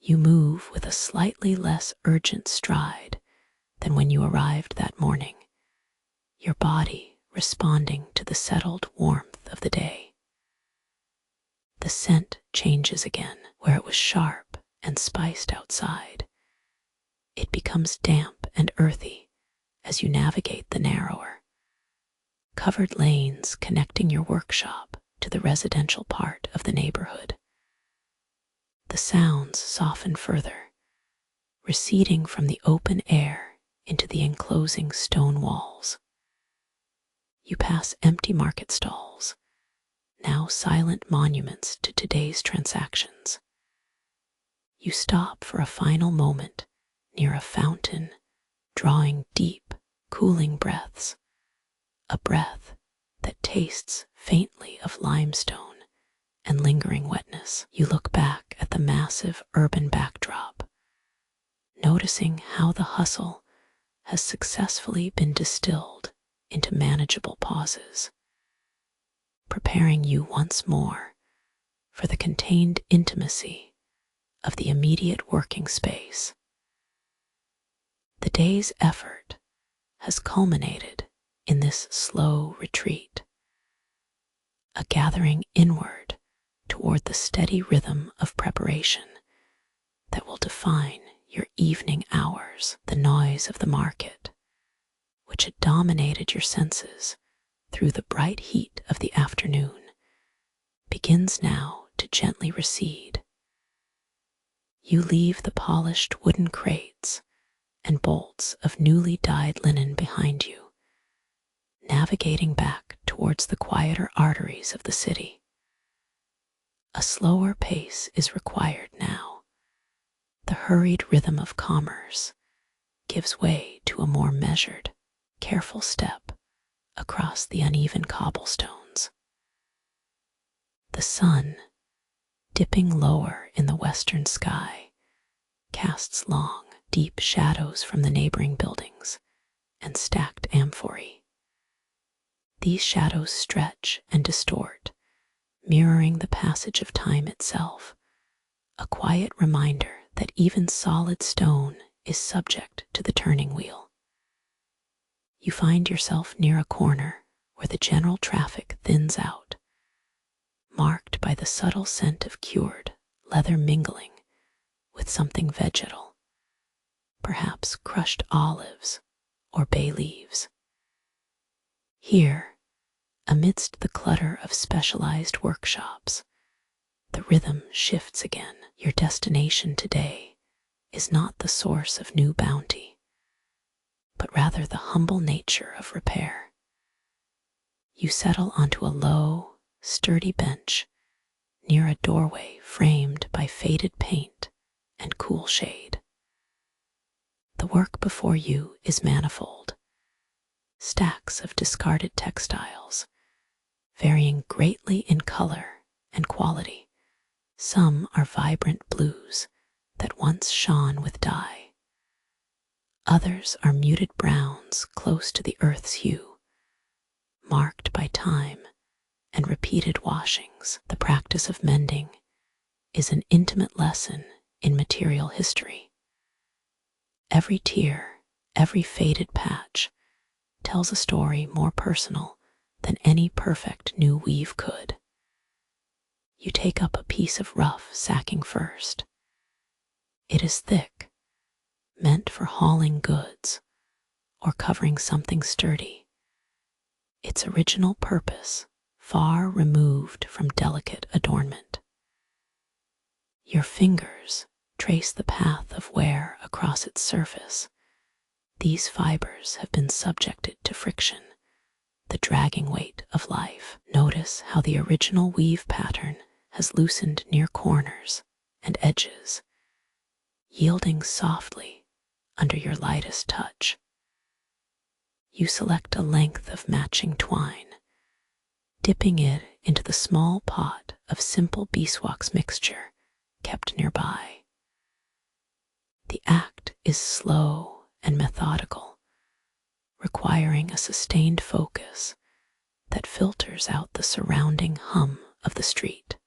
You move with a slightly less urgent stride than when you arrived that morning, your body responding to the settled warmth of the day. The scent changes again. Where it was sharp and spiced outside, it becomes damp and earthy as you navigate the narrower, covered lanes connecting your workshop to the residential part of the neighborhood. The sounds soften further, receding from the open air into the enclosing stone walls. You pass empty market stalls, now silent monuments to today's transactions. You stop for a final moment near a fountain, drawing deep, cooling breaths, a breath tastes faintly of limestone and lingering wetness. You look back at the massive urban backdrop, noticing how the hustle has successfully been distilled into manageable pauses, preparing you once more for the contained intimacy of the immediate working space. The day's effort has culminated in this slow retreat, a gathering inward toward the steady rhythm of preparation that will define your evening hours. The noise of the market, which had dominated your senses through the bright heat of the afternoon, begins now to gently recede. You leave the polished wooden crates and bolts of newly dyed linen behind you, navigating back towards the quieter arteries of the city. A slower pace is required now. The hurried rhythm of commerce gives way to a more measured, careful step across the uneven cobblestones. The sun, dipping lower in the western sky, casts long, deep shadows from the neighboring buildings and stacked amphorae. These shadows stretch and distort, mirroring the passage of time itself, a quiet reminder that even solid stone is subject to the turning wheel. You find yourself near a corner where the general traffic thins out, marked by the subtle scent of cured leather mingling with something vegetal, perhaps crushed olives or bay leaves. Here, amidst the clutter of specialized workshops, the rhythm shifts again. Your destination today is not the source of new bounty, but rather the humble nature of repair. You settle onto a low, sturdy bench near a doorway framed by faded paint and cool shade. The work before you is manifold. Stacks of discarded textiles, varying greatly in color and quality. Some are vibrant blues that once shone with dye. Others are muted browns close to the earth's hue, marked by time and repeated washings. The practice of mending is an intimate lesson in material history. Every tear, every faded patch tells a story more personal than any perfect new weave could. You take up a piece of rough sacking first. It is thick, meant for hauling goods or covering something sturdy, its original purpose far removed from delicate adornment. Your fingers trace the path of wear across its surface. These fibers have been subjected to friction, the dragging weight of life. Notice how the original weave pattern has loosened near corners and edges, yielding softly under your lightest touch. You select a length of matching twine, dipping it into the small pot of simple beeswax mixture kept nearby. The act is slow and methodical, requiring a sustained focus that filters out the surrounding hum of the street.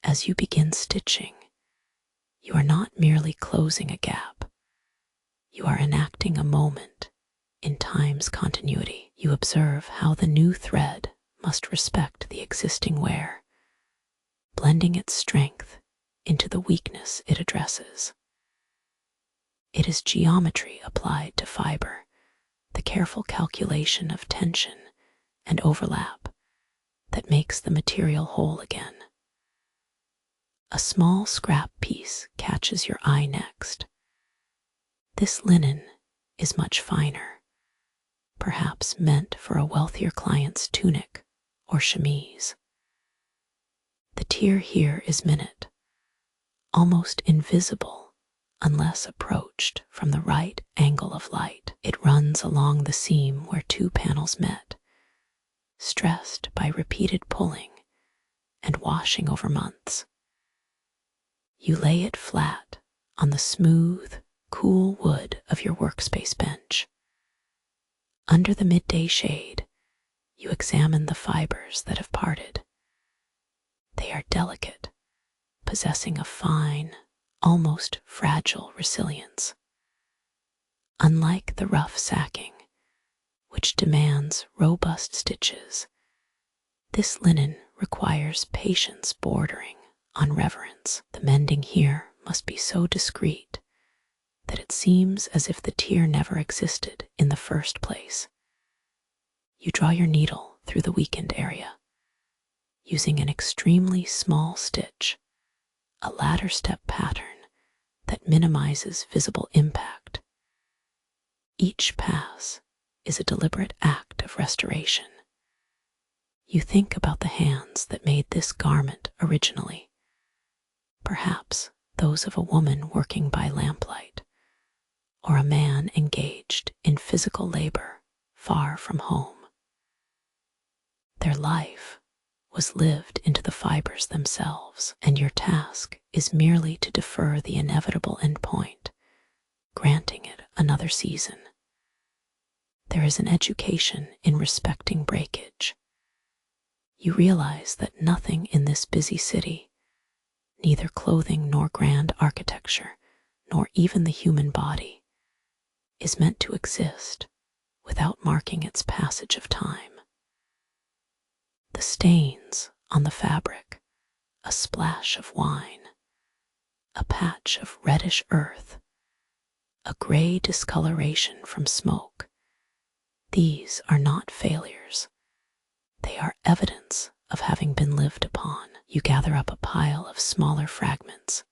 As you begin stitching, you are not merely closing a gap. You are enacting a moment in time's continuity. You observe how the new thread must respect the existing wear, blending its strength into the weakness it addresses. It is geometry applied to fiber, the careful calculation of tension and overlap that makes the material whole again. A small scrap piece catches your eye next. This linen is much finer, perhaps meant for a wealthier client's tunic or chemise. The tier here is minute, almost invisible unless approached from the right angle of light. It runs along the seam where two panels met, stressed by repeated pulling and washing over months. You lay it flat on the smooth, cool wood of your workspace bench. Under the midday shade, you examine the fibers that have parted. They are delicate, possessing a fine, almost fragile resilience. Unlike the rough sacking, which demands robust stitches, this linen requires patience bordering on reverence. The mending here must be so discreet that it seems as if the tear never existed in the first place. You draw your needle through the weakened area, using an extremely small stitch, a ladder step pattern that minimizes visible impact. Each pass is a deliberate act of restoration. You think about the hands that made this garment originally, perhaps those of a woman working by lamplight, or a man engaged in physical labor far from home. Their life was lived into the fibers themselves, and your task is merely to defer the inevitable endpoint, granting it another season. There is an education in respecting breakage. You realize that nothing in this busy city, neither clothing nor grand architecture, nor even the human body, is meant to exist without marking its passage of time. The stains on the fabric, a splash of wine, a patch of reddish earth, a gray discoloration from smoke, these are not failures. They are evidence of having been lived upon. You gather up a pile of smaller fragments,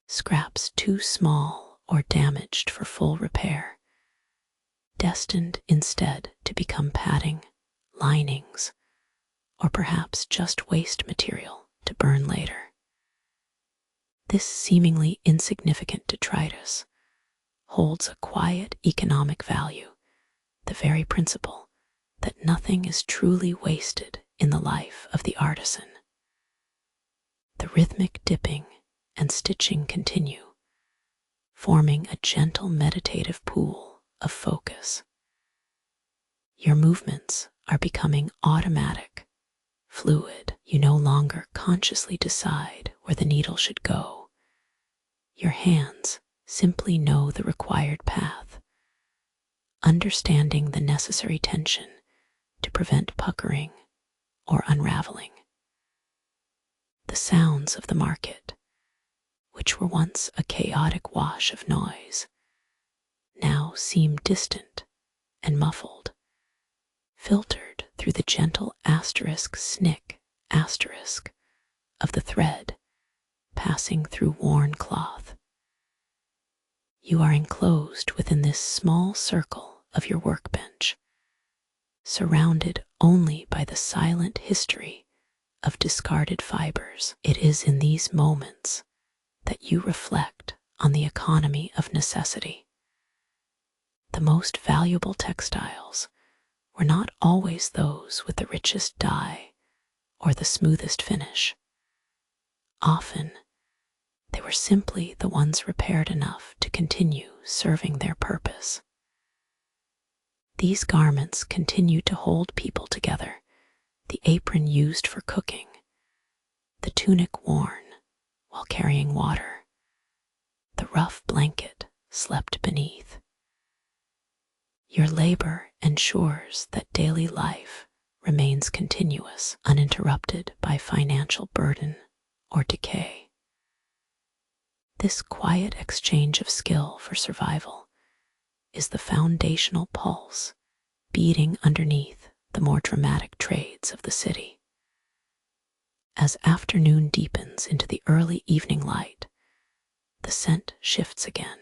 scraps too small or damaged for full repair, destined instead to become padding, linings, or perhaps just waste material to burn later. This seemingly insignificant detritus holds a quiet economic value, the very principle that nothing is truly wasted in the life of the artisan. The rhythmic dipping and stitching continue, forming a gentle meditative pool of focus. Your movements are becoming automatic, fluid. You no longer consciously decide where the needle should go. Your hands simply know the required path, understanding the necessary tension to prevent puckering or unraveling. The sounds of the market, which were once a chaotic wash of noise, now seem distant and muffled, filtered through the gentle asterisk snick asterisk of the thread passing through worn cloth. You are enclosed within this small circle of your workbench, surrounded only by the silent history of discarded fibers. It is in these moments that you reflect on the economy of necessity. The most valuable textiles were not always those with the richest dye or the smoothest finish. Often, they were simply the ones repaired enough to continue serving their purpose. These garments continue to hold people together, the apron used for cooking, the tunic worn while carrying water, the rough blanket slept beneath. Your labor ensures that daily life remains continuous, uninterrupted by financial burden or decay. This quiet exchange of skill for survival is the foundational pulse beating underneath the more dramatic trades of the city. As afternoon deepens into the early evening light, the scent shifts again.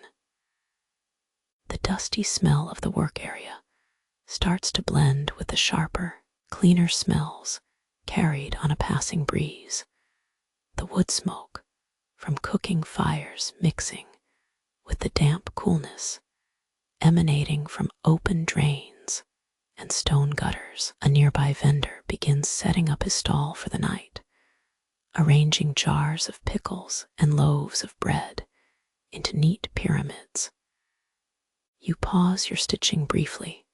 The dusty smell of the work area starts to blend with the sharper, cleaner smells carried on a passing breeze, the wood smoke from cooking fires mixing with the damp coolness emanating from open drains and stone gutters. A nearby vendor begins setting up his stall for the night, arranging jars of pickles and loaves of bread into neat pyramids. You pause your stitching briefly,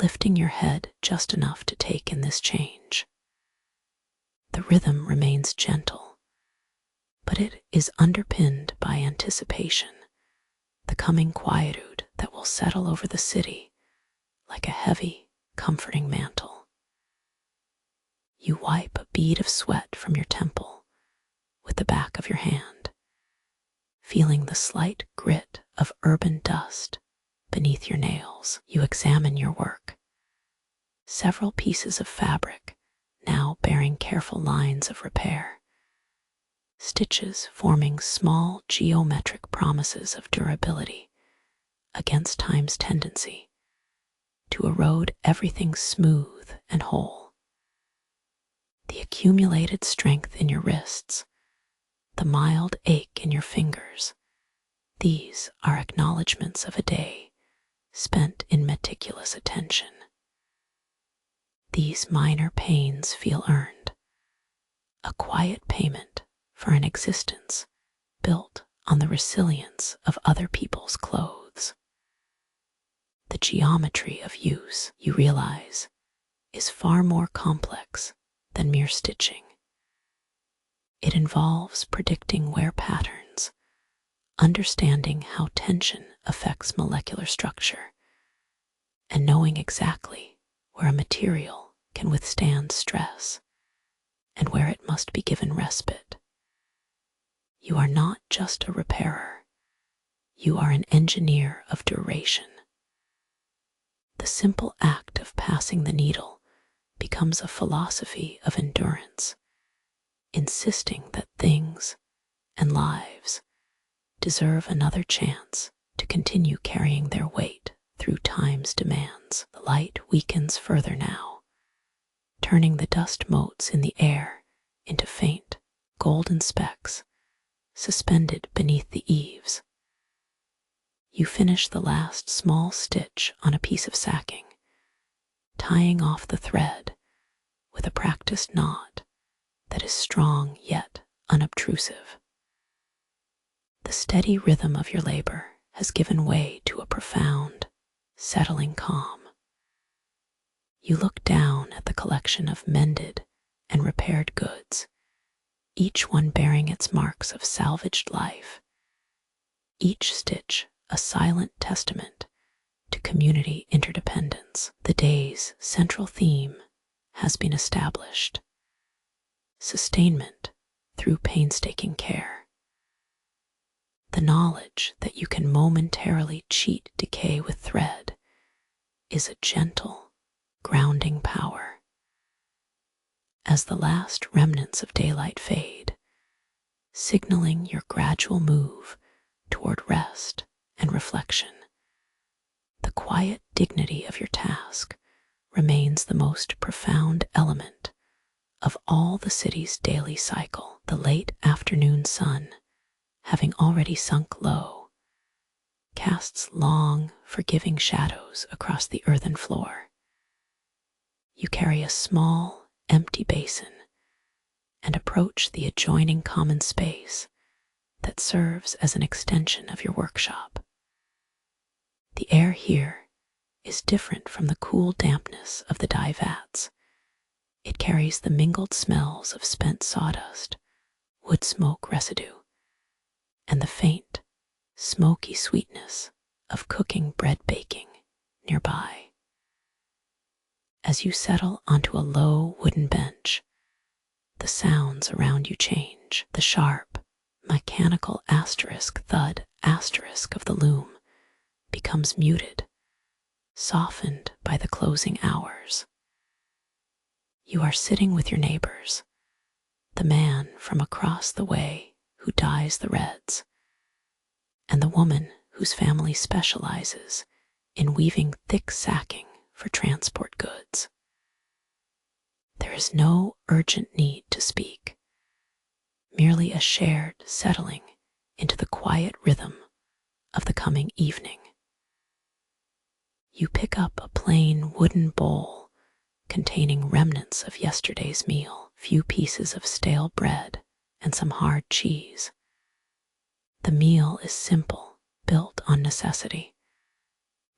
lifting your head just enough to take in this change. The rhythm remains gentle, but it is underpinned by anticipation, the coming quietude that will settle over the city like a heavy, comforting mantle. You wipe a bead of sweat from your temple with the back of your hand, feeling the slight grit of urban dust beneath your nails. You examine your work. Several pieces of fabric now bearing careful lines of repair, stitches forming small geometric promises of durability against time's tendency to erode everything smooth and whole. The accumulated strength in your wrists, the mild ache in your fingers, these are acknowledgments of a day spent in meticulous attention. These minor pains feel earned, a quiet payment for an existence built on the resilience of other people's clothes. The geometry of use, you realize, is far more complex than mere stitching. It involves predicting wear patterns, understanding how tension affects molecular structure, and knowing exactly where a material can withstand stress and where it must be given respite. You are not just a repairer, you are an engineer of duration. The simple act of passing the needle becomes a philosophy of endurance, insisting that things and lives deserve another chance to continue carrying their weight through time's demands. The light weakens further now, turning the dust motes in the air into faint, golden specks suspended beneath the eaves. You finish the last small stitch on a piece of sacking, tying off the thread with a practiced knot that is strong yet unobtrusive. The steady rhythm of your labor has given way to a profound, settling calm. You look down at the collection of mended and repaired goods, each one bearing its marks of salvaged life, each stitch a silent testament to community interdependence. The day's central theme has been established: sustainment through painstaking care. The knowledge that you can momentarily cheat decay with thread is a gentle, grounding power. As the last remnants of daylight fade, signaling your gradual move toward rest and reflection, the quiet dignity of your task remains the most profound element of all the city's daily cycle. The late afternoon sun, having already sunk low, casts long, forgiving shadows across the earthen floor. You carry a small, empty basin and approach the adjoining common space that serves as an extension of your workshop. The air here is different from the cool dampness of the dye vats. It carries the mingled smells of spent sawdust, wood smoke residue, and the faint, smoky sweetness of cooking bread baking nearby. As you settle onto a low wooden bench, the sounds around you change. The sharp, mechanical asterisk thud asterisk of the loom becomes muted, softened by the closing hours. You are sitting with your neighbors, the man from across the way who dyes the reds, and the woman whose family specializes in weaving thick sacking for transport goods. There is no urgent need to speak, merely a shared settling into the quiet rhythm of the coming evening. You pick up a plain wooden bowl containing remnants of yesterday's meal, few pieces of stale bread, and some hard cheese. The meal is simple, built on necessity,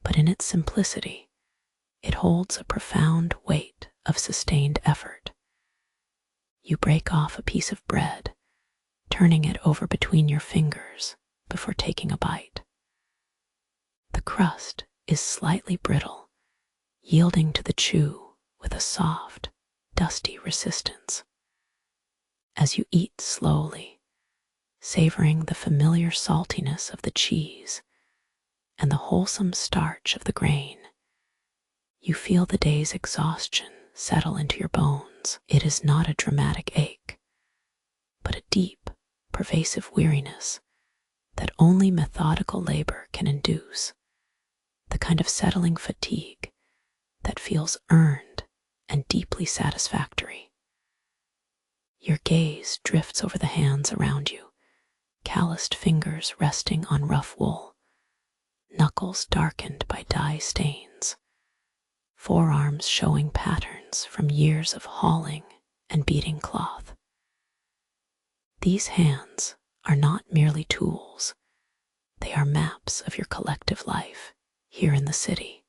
but in its simplicity, it holds a profound weight of sustained effort. You break off a piece of bread, turning it over between your fingers before taking a bite. The crust is slightly brittle, yielding to the chew with a soft, dusty resistance. As you eat slowly, savoring the familiar saltiness of the cheese and the wholesome starch of the grain, you feel the day's exhaustion settle into your bones. It is not a dramatic ache, but a deep, pervasive weariness that only methodical labor can induce, the kind of settling fatigue that feels earned and deeply satisfactory. Your gaze drifts over the hands around you, calloused fingers resting on rough wool, knuckles darkened by dye stains, forearms showing patterns from years of hauling and beating cloth. These hands are not merely tools, they are maps of your collective life here in the city.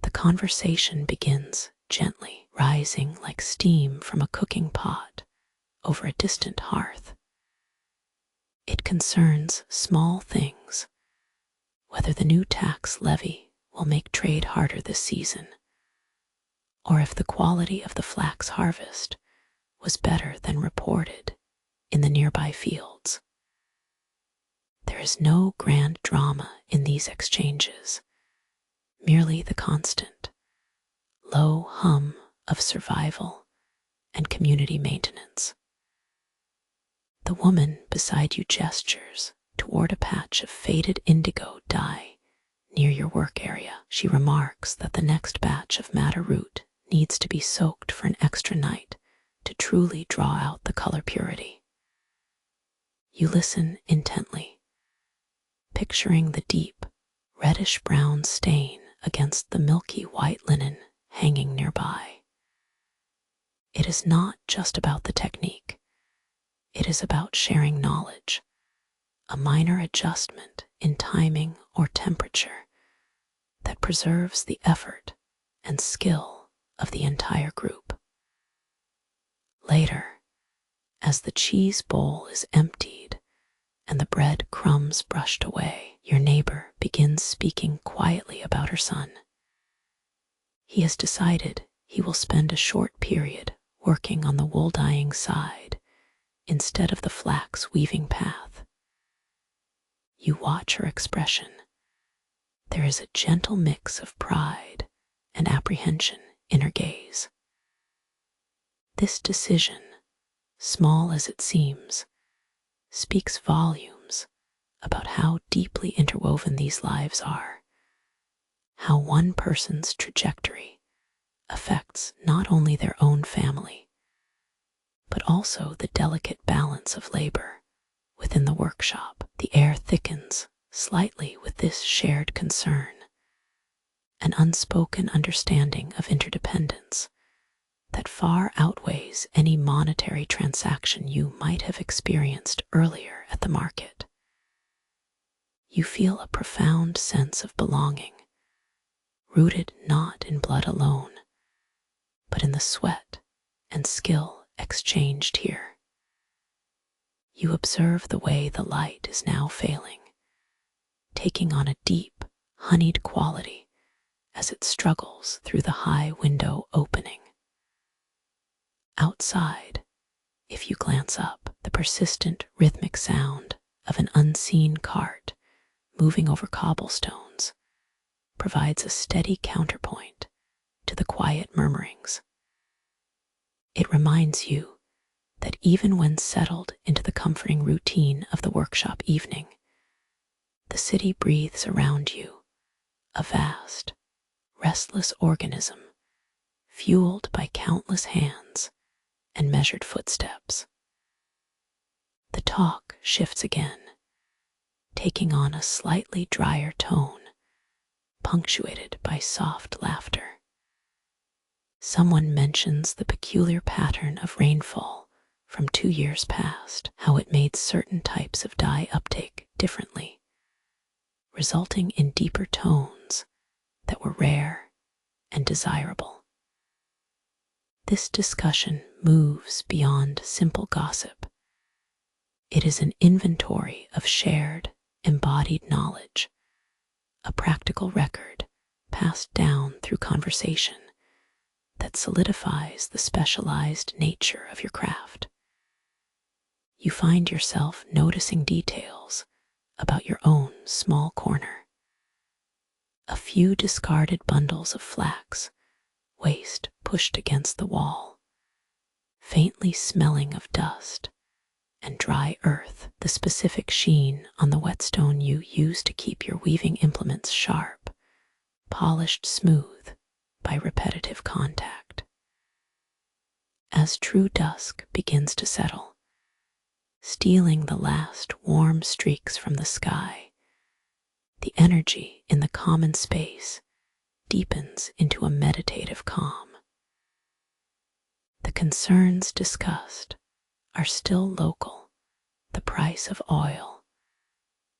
The conversation begins gently, rising like steam from a cooking pot over a distant hearth. It concerns small things, whether the new tax levy will make trade harder this season, or if the quality of the flax harvest was better than reported in the nearby fields. There is no grand drama in these exchanges, merely the constant, low hum of survival and community maintenance. The woman beside you gestures toward a patch of faded indigo dye near your work area. She remarks that the next batch of madder root needs to be soaked for an extra night to truly draw out the color purity. You listen intently, picturing the deep, reddish-brown stain against the milky white linen hanging nearby. It is not just about the technique. It is about sharing knowledge, a minor adjustment in timing or temperature that preserves the effort and skill of the entire group. Later, as the cheese bowl is emptied and the bread crumbs brushed away, your neighbor begins speaking quietly about her son. He has decided he will spend a short period working on the wool dyeing side instead of the flax weaving path. You watch her expression. There is a gentle mix of pride and apprehension in her gaze. This decision, small as it seems, speaks volumes about how deeply interwoven these lives are, how one person's trajectory affects not only their own family, but also the delicate balance of labor within the workshop. The air thickens slightly with this shared concern, an unspoken understanding of interdependence that far outweighs any monetary transaction you might have experienced earlier at the market. You feel a profound sense of belonging, rooted not in blood alone, but in the sweat and skill exchanged here. You observe the way the light is now failing, taking on a deep, honeyed quality as it struggles through the high window opening. Outside, if you glance up, the persistent rhythmic sound of an unseen cart moving over cobblestones provides a steady counterpoint to the quiet murmurings. It reminds you that even when settled into the comforting routine of the workshop evening, the city breathes around you, a vast, restless organism fueled by countless hands and measured footsteps. The talk shifts again, taking on a slightly drier tone punctuated by soft laughter. Someone mentions the peculiar pattern of rainfall from 2 years past, how it made certain types of dye uptake differently, resulting in deeper tones that were rare and desirable. This discussion moves beyond simple gossip. It is an inventory of shared, embodied knowledge, a practical record passed down through conversation that solidifies the specialized nature of your craft. You find yourself noticing details about your own small corner. A few discarded bundles of flax, waste pushed against the wall, faintly smelling of dust and dry earth, the specific sheen on the whetstone you use to keep your weaving implements sharp, polished smooth by repetitive contact. As true dusk begins to settle, stealing the last warm streaks from the sky, the energy in the common space deepens into a meditative calm. The concerns discussed are still local: the price of oil,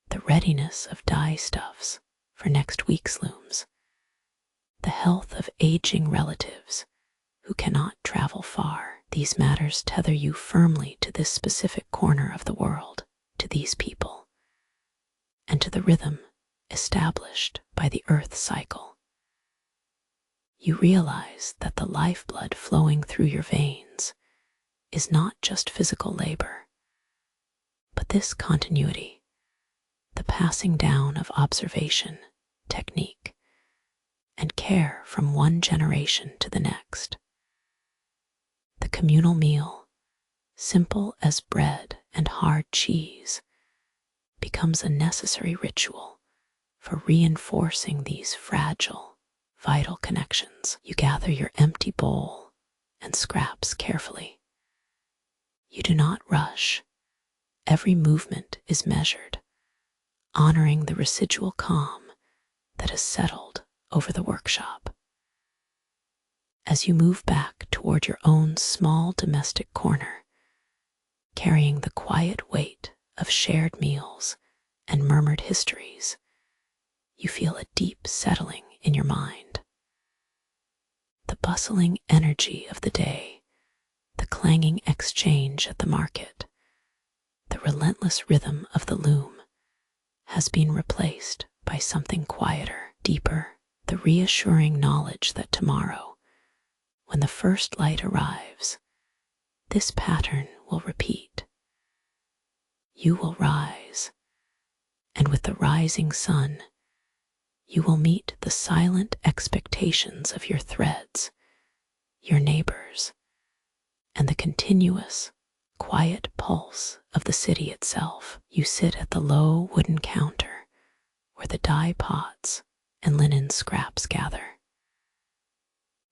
the readiness of dye stuffs for next week's looms, the health of aging relatives who cannot travel far. These matters tether you firmly to this specific corner of the world, to these people, and to the rhythm established by the earth cycle. You realize that the lifeblood flowing through your veins is not just physical labor, but this continuity, the passing down of observation, technique, and care from one generation to the next. The communal meal, simple as bread and hard cheese, becomes a necessary ritual for reinforcing these fragile, vital connections. You gather your empty bowl and scraps carefully. You do not rush. Every movement is measured, honoring the residual calm that has settled over the workshop. As you move back toward your own small domestic corner, carrying the quiet weight of shared meals and murmured histories, you feel a deep settling in your mind. The bustling energy of the day, the clanging exchange at the market, the relentless rhythm of the loom has been replaced by something quieter, deeper, the reassuring knowledge that tomorrow, when the first light arrives, this pattern will repeat. You will rise, and with the rising sun, you will meet the silent expectations of your threads, your neighbors, and the continuous, quiet pulse of the city itself. You sit at the low wooden counter where the dye pots and linen scraps gather.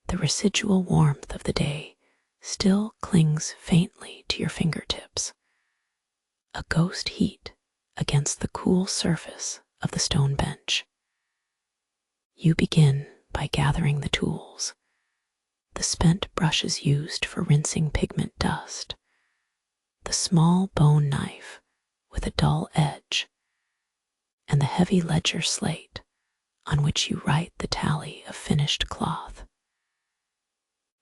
The residual warmth of the day still clings faintly to your fingertips, a ghost heat against the cool surface of the stone bench. You begin by gathering the tools, the spent brushes used for rinsing pigment dust, the small bone knife with a dull edge, and the heavy ledger slate on which you write the tally of finished cloth.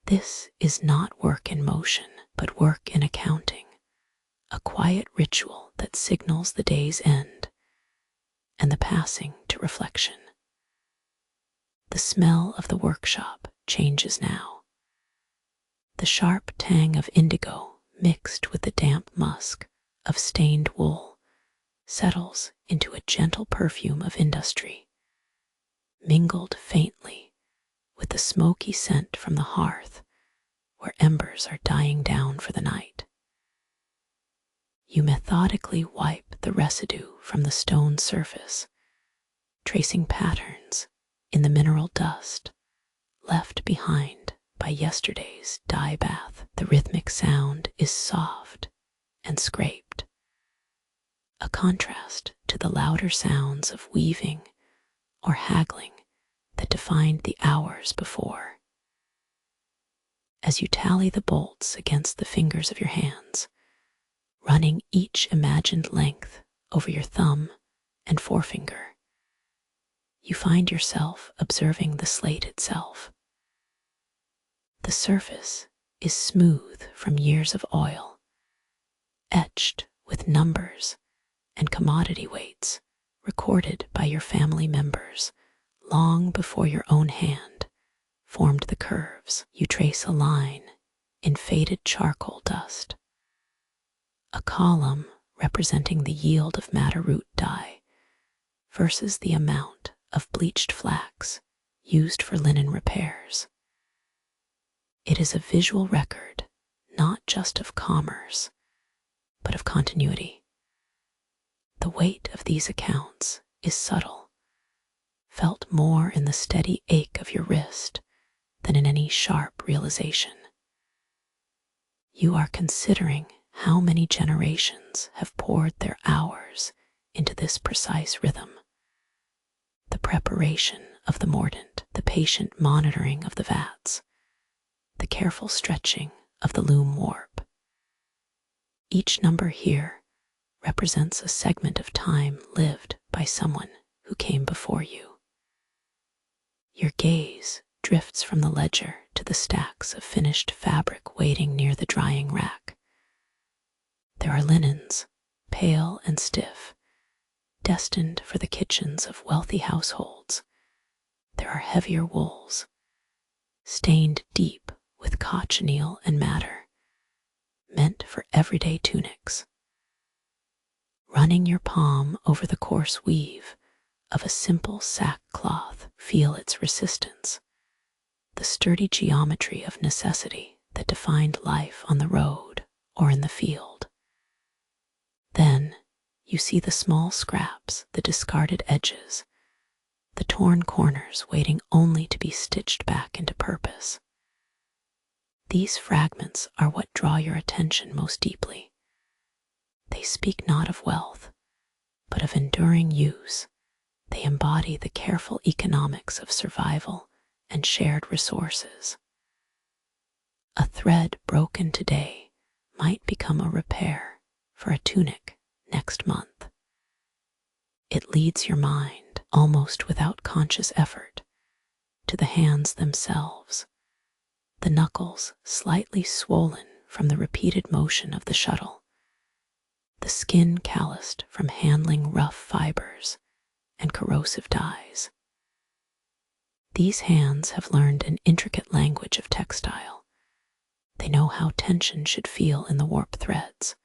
This is not work in motion, but work in accounting, a quiet ritual that signals the day's end and the passing to reflection. The smell of the workshop changes now. The sharp tang of indigo mixed with the damp musk of stained wool settles into a gentle perfume of industry, mingled faintly with the smoky scent from the hearth where embers are dying down for the night. You methodically wipe the residue from the stone surface, tracing patterns in the mineral dust left behind by yesterday's dye bath. The rhythmic sound is soft and scraped, a contrast to the louder sounds of weaving or haggling that defined the hours before. As you tally the bolts against the fingers of your hands, running each imagined length over your thumb and forefinger, you find yourself observing the slate itself. The surface is smooth from years of oil, etched with numbers and commodity weights recorded by your family members long before your own hand formed the curves. You trace a line in faded charcoal dust, a column representing the yield of madder root dye versus the amount of bleached flax used for linen repairs. It is a visual record not just of commerce, but of continuity. The weight of these accounts is subtle, felt more in the steady ache of your wrist than in any sharp realization. You are considering how many generations have poured their hours into this precise rhythm. The preparation of the mordant, the patient monitoring of the vats, the careful stretching of the loom warp. Each number here represents a segment of time lived by someone who came before you. Your gaze drifts from the ledger to the stacks of finished fabric waiting near the drying rack. There are linens, pale and stiff, destined for the kitchens of wealthy households. There are heavier wools, stained deep with cochineal and madder, meant for everyday tunics. Running your palm over the coarse weave of a simple sackcloth, feel its resistance, the sturdy geometry of necessity that defined life on the road or in the field. Then you see the small scraps, the discarded edges, the torn corners waiting only to be stitched back into purpose. These fragments are what draw your attention most deeply. They speak not of wealth, but of enduring use. They embody the careful economics of survival and shared resources. A thread broken today might become a repair for a tunic next month. It leads your mind, almost without conscious effort, to the hands themselves, the knuckles slightly swollen from the repeated motion of the shuttle, the skin calloused from handling rough fibers and corrosive dyes. These hands have learned an intricate language of textile. They know how tension should feel in the warp threads.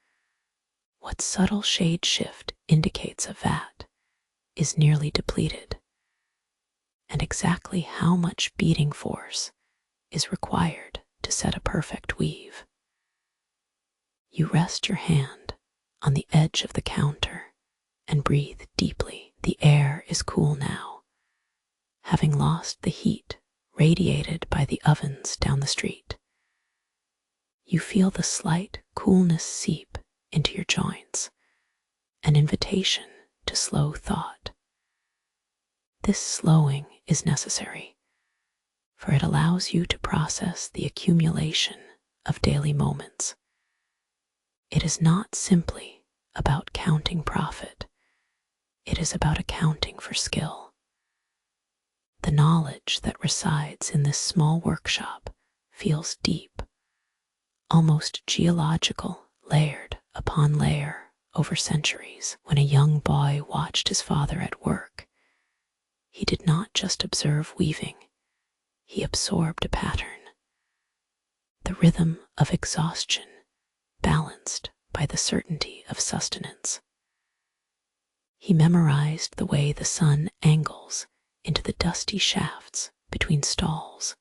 What subtle shade shift indicates a vat is nearly depleted, and exactly how much beating force is required to set a perfect weave. You rest your hand on the edge of the counter and breathe deeply. The air is cool now, having lost the heat radiated by the ovens down the street. You feel the slight coolness seep into your joints, an invitation to slow thought. This slowing is necessary, for it allows you to process the accumulation of daily moments. It is not simply about counting profit. It is about accounting for skill. The knowledge that resides in this small workshop feels deep, almost geological, layered upon layer over centuries. When a young boy watched his father at work, he did not just observe weaving, he absorbed a pattern. The rhythm of exhaustion balanced by the certainty of sustenance. He memorized the way the sun angles into the dusty shafts between stalls,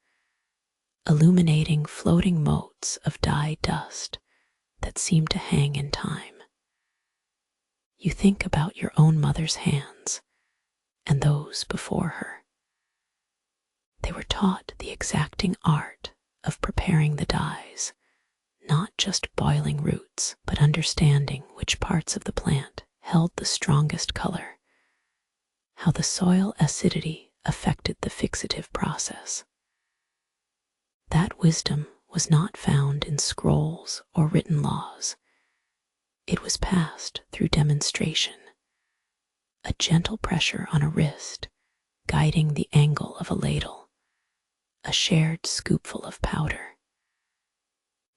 illuminating floating motes of dye dust that seem to hang in time. You think about your own mother's hands and those before her. They were taught the exacting art of preparing the dyes, not just boiling roots, but understanding which parts of the plant held the strongest color, how the soil acidity affected the fixative process. That wisdom was not found in scrolls or written laws. It was passed through demonstration, a gentle pressure on a wrist, guiding the angle of a ladle, a shared scoopful of powder.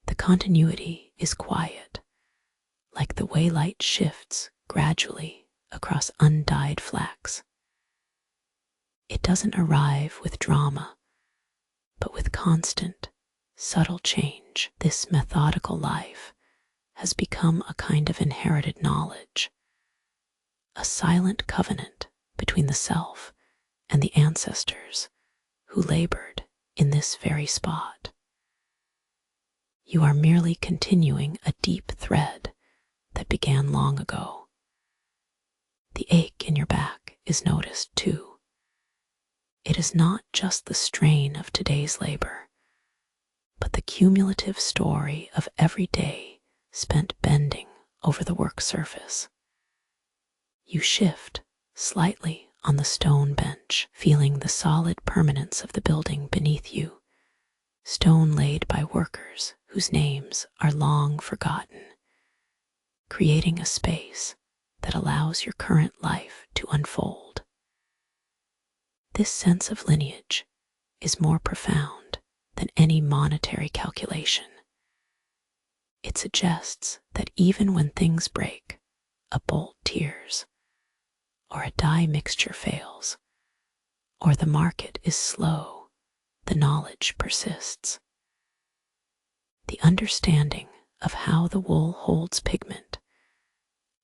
The continuity is quiet, like the way light shifts gradually across undyed flax. It doesn't arrive with drama, but with constant, subtle change. This methodical life has become a kind of inherited knowledge, a silent covenant between the self and the ancestors who labored in this very spot. You are merely continuing a deep thread that began long ago. The ache in your back is noticed too. It is not just the strain of today's labor, but the cumulative story of every day spent bending over the work surface. You shift slightly on the stone bench, feeling the solid permanence of the building beneath you, stone laid by workers whose names are long forgotten, creating a space that allows your current life to unfold. This sense of lineage is more profound than any monetary calculation. It suggests that even when things break, a bolt tears, or a dye mixture fails, or the market is slow, the knowledge persists. The understanding of how the wool holds pigment,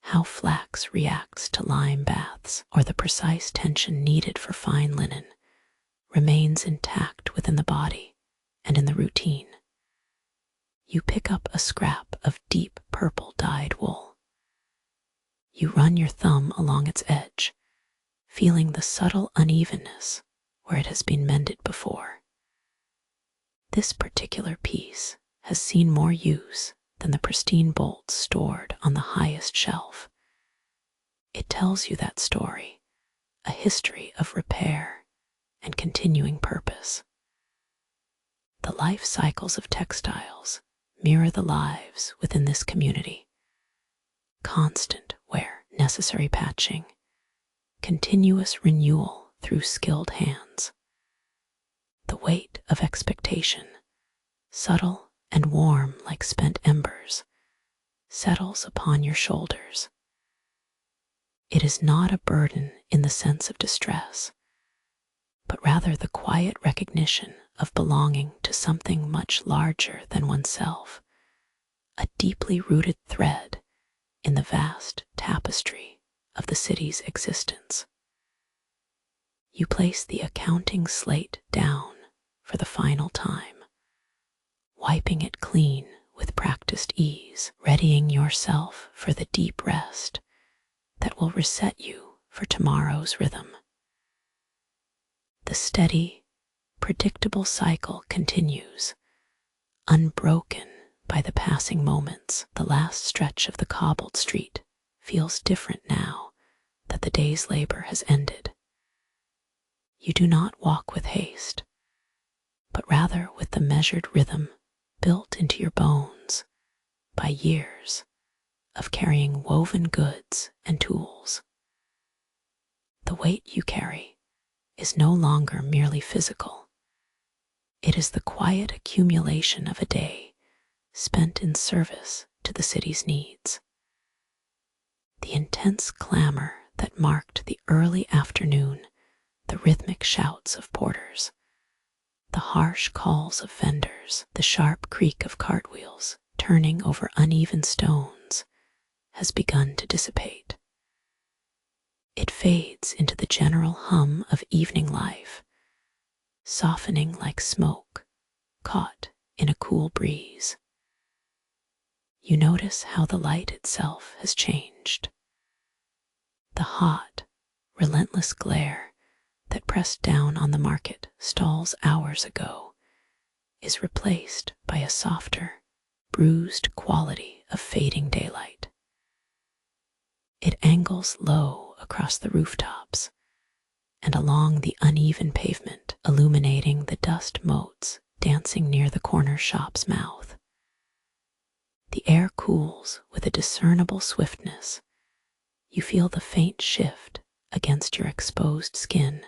how flax reacts to lime baths, or the precise tension needed for fine linen, remains intact within the body and in the routine. You pick up a scrap of deep purple dyed wool. You run your thumb along its edge, feeling the subtle unevenness where it has been mended before. This particular piece has seen more use than the pristine bolts stored on the highest shelf. It tells you that story, a history of repair and continuing purpose. The life cycles of textiles mirror the lives within this community. Constant wear, necessary patching, continuous renewal through skilled hands. The weight of expectation, subtle and warm like spent embers, settles upon your shoulders. It is not a burden in the sense of distress, but rather the quiet recognition of belonging to something much larger than oneself, a deeply rooted thread in the vast tapestry of the city's existence. You place the accounting slate down for the final time, wiping it clean with practiced ease, readying yourself for the deep rest that will reset you for tomorrow's rhythm. The steady, predictable cycle continues, unbroken by the passing moments. The last stretch of the cobbled street feels different now that the day's labor has ended. You do not walk with haste, but rather with the measured rhythm built into your bones by years of carrying woven goods and tools. The weight you carry is no longer merely physical. It is the quiet accumulation of a day spent in service to the city's needs. The intense clamor that marked the early afternoon, the rhythmic shouts of porters, the harsh calls of vendors, the sharp creak of cartwheels turning over uneven stones, has begun to dissipate. It fades into the general hum of evening life, softening like smoke caught in a cool breeze. You notice how the light itself has changed. The hot, relentless glare that pressed down on the market stalls hours ago is replaced by a softer, bruised quality of fading daylight. It angles low across the rooftops, and along the uneven pavement, illuminating the dust motes dancing near the corner shop's mouth. The air cools with a discernible swiftness. You feel the faint shift against your exposed skin,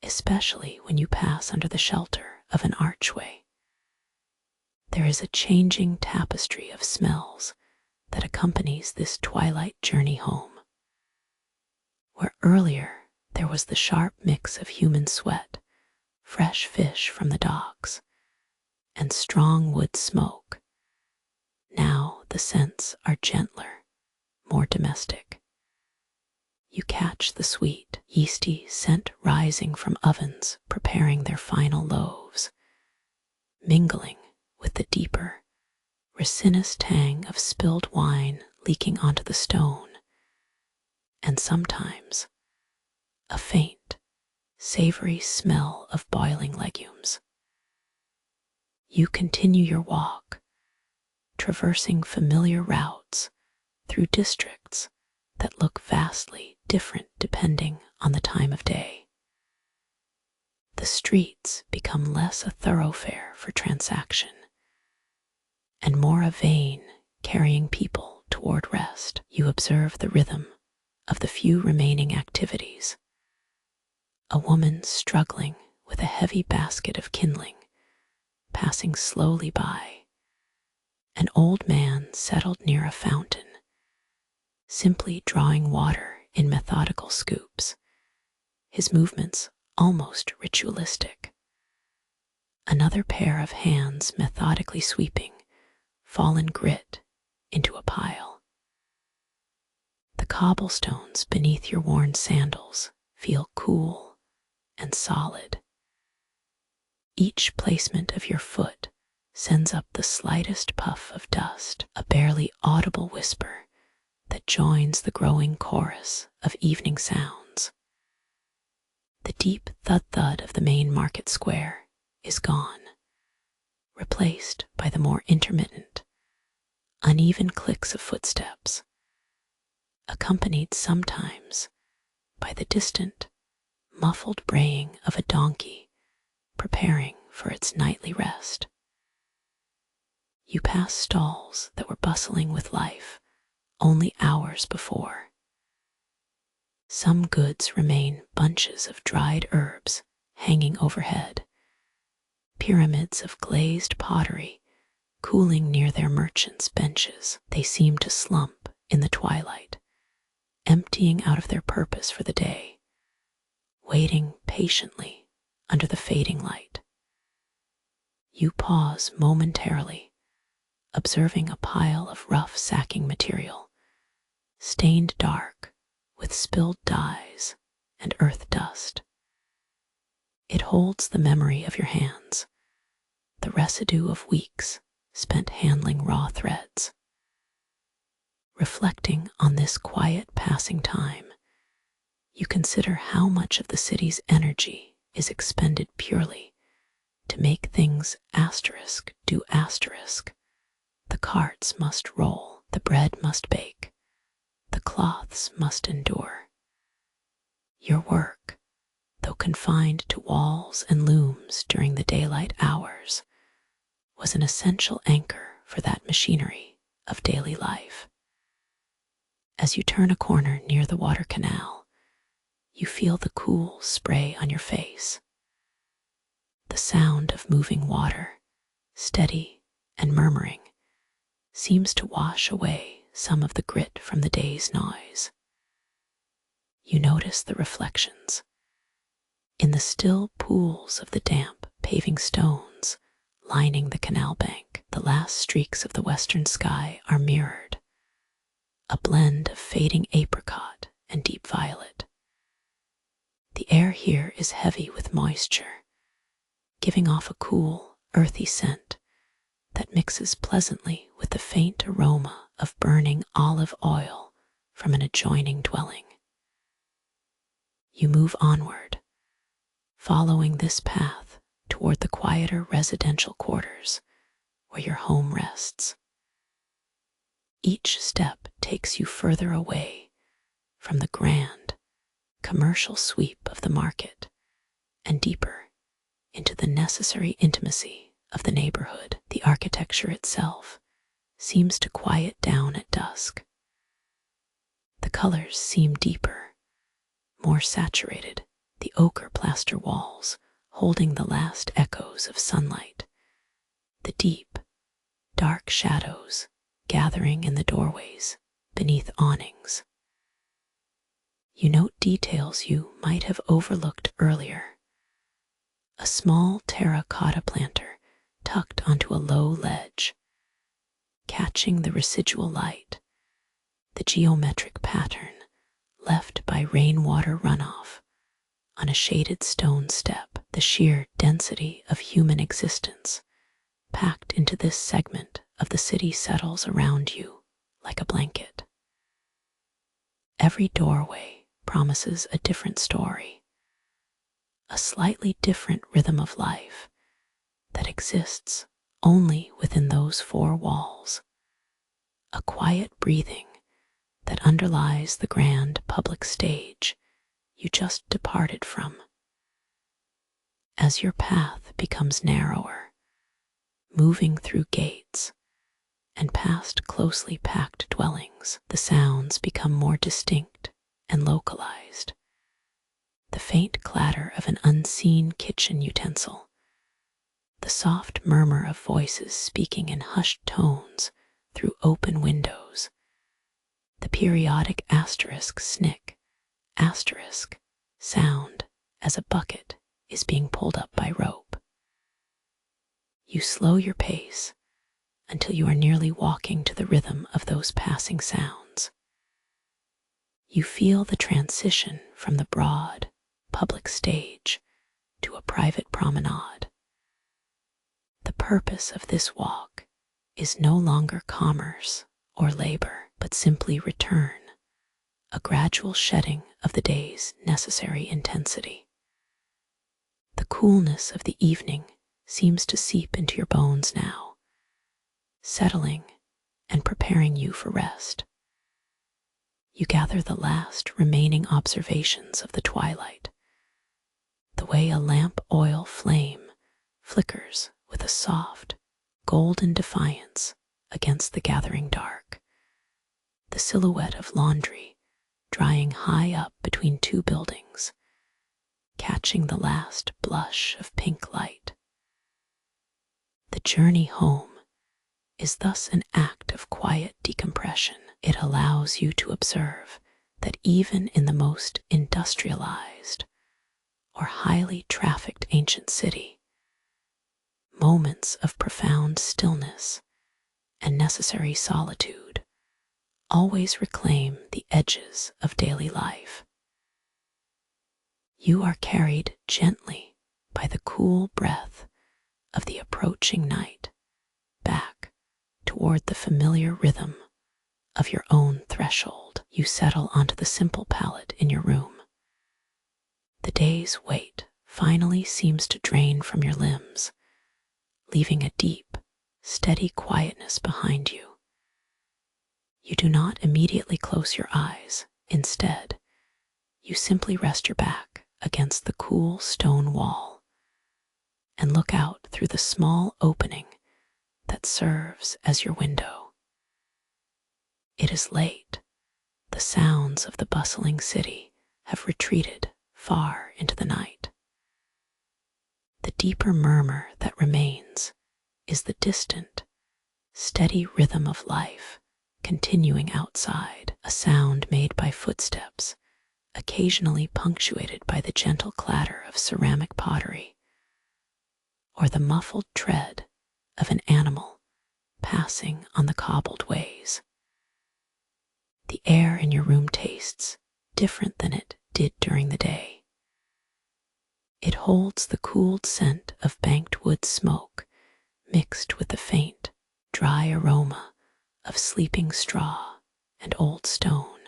especially when you pass under the shelter of an archway. There is a changing tapestry of smells that accompanies this twilight journey home. Where earlier there was the sharp mix of human sweat, fresh fish from the docks, and strong wood smoke, now the scents are gentler, more domestic. You catch the sweet, yeasty scent rising from ovens preparing their final loaves, mingling with the deeper, resinous tang of spilled wine leaking onto the stone, and sometimes a faint, savory smell of boiling legumes. You continue your walk, traversing familiar routes through districts that look vastly different depending on the time of day. The streets become less a thoroughfare for transaction and more a vein carrying people toward rest. You observe the rhythm of the few remaining activities. A woman struggling with a heavy basket of kindling, passing slowly by. An old man settled near a fountain, simply drawing water in methodical scoops, his movements almost ritualistic. Another pair of hands methodically sweeping fallen grit into a pile. The cobblestones beneath your worn sandals feel cool and solid. Each placement of your foot sends up the slightest puff of dust, a barely audible whisper that joins the growing chorus of evening sounds. The deep thud-thud of the main market square is gone, replaced by the more intermittent, uneven clicks of footsteps, accompanied sometimes by the distant, muffled braying of a donkey preparing for its nightly rest. You pass stalls that were bustling with life only hours before. Some goods remain bunches of dried herbs hanging overhead, pyramids of glazed pottery cooling near their merchants' benches. They seem to slump in the twilight, emptying out of their purpose for the day, waiting patiently under the fading light. You pause momentarily, observing a pile of rough sacking material, stained dark with spilled dyes and earth dust. It holds the memory of your hands, the residue of weeks spent handling raw threads. Reflecting on this quiet passing time, you consider how much of the city's energy is expended purely to make things asterisk do asterisk. The carts must roll, the bread must bake, the cloths must endure. Your work, though confined to walls and looms during the daylight hours, was an essential anchor for that machinery of daily life. As you turn a corner near the water canal, you feel the cool spray on your face. The sound of moving water, steady and murmuring, seems to wash away some of the grit from the day's noise. You notice the reflections. In the still pools of the damp paving stones lining the canal bank, the last streaks of the western sky are mirrored, a blend of fading apricot and deep violet. The air here is heavy with moisture, giving off a cool, earthy scent that mixes pleasantly with the faint aroma of burning olive oil from an adjoining dwelling. You move onward, following this path toward the quieter residential quarters where your home rests. Each step takes you further away from the grand, commercial sweep of the market and deeper into the necessary intimacy of the neighborhood. The architecture itself seems to quiet down at dusk. The colors seem deeper, more saturated, the ochre plaster walls holding the last echoes of sunlight, the deep, dark shadows gathering in the doorways beneath awnings. You note details you might have overlooked earlier. A small terracotta planter tucked onto a low ledge, catching the residual light, the geometric pattern left by rainwater runoff on a shaded stone step, the sheer density of human existence packed into this segment of the city settles around you like a blanket. Every doorway promises a different story, a slightly different rhythm of life that exists only within those four walls, a quiet breathing that underlies the grand public stage you just departed from. As your path becomes narrower, moving through gates and past closely packed dwellings, the sounds become more distinct and localized. The faint clatter of an unseen kitchen utensil, the soft murmur of voices speaking in hushed tones through open windows, the periodic asterisk snick, asterisk sound as a bucket is being pulled up by rope. You slow your pace until you are nearly walking to the rhythm of those passing sounds. You feel the transition from the broad, public stage to a private promenade. The purpose of this walk is no longer commerce or labor, but simply return, a gradual shedding of the day's necessary intensity. The coolness of the evening seems to seep into your bones now, settling and preparing you for rest. You gather the last remaining observations of the twilight, the way a lamp oil flame flickers with a soft, golden defiance against the gathering dark, the silhouette of laundry drying high up between two buildings, catching the last blush of pink light. The journey home is thus an act of quiet decompression. It allows you to observe that even in the most industrialized or highly trafficked ancient city, moments of profound stillness and necessary solitude always reclaim the edges of daily life. You are carried gently by the cool breath of the approaching night back toward the familiar rhythm of your own threshold. You settle onto the simple pallet in your room. The day's weight finally seems to drain from your limbs, leaving a deep, steady quietness behind you. You do not immediately close your eyes. Instead, you simply rest your back against the cool stone wall and look out through the small opening that serves as your window. It is late. The sounds of the bustling city have retreated far into the night. The deeper murmur that remains is the distant, steady rhythm of life continuing outside, a sound made by footsteps, occasionally punctuated by the gentle clatter of ceramic pottery, or the muffled tread of an animal passing on the cobbled ways. The air in your room tastes different than it did during the day. It holds the cooled scent of banked wood smoke mixed with the faint, dry aroma of sleeping straw and old stone.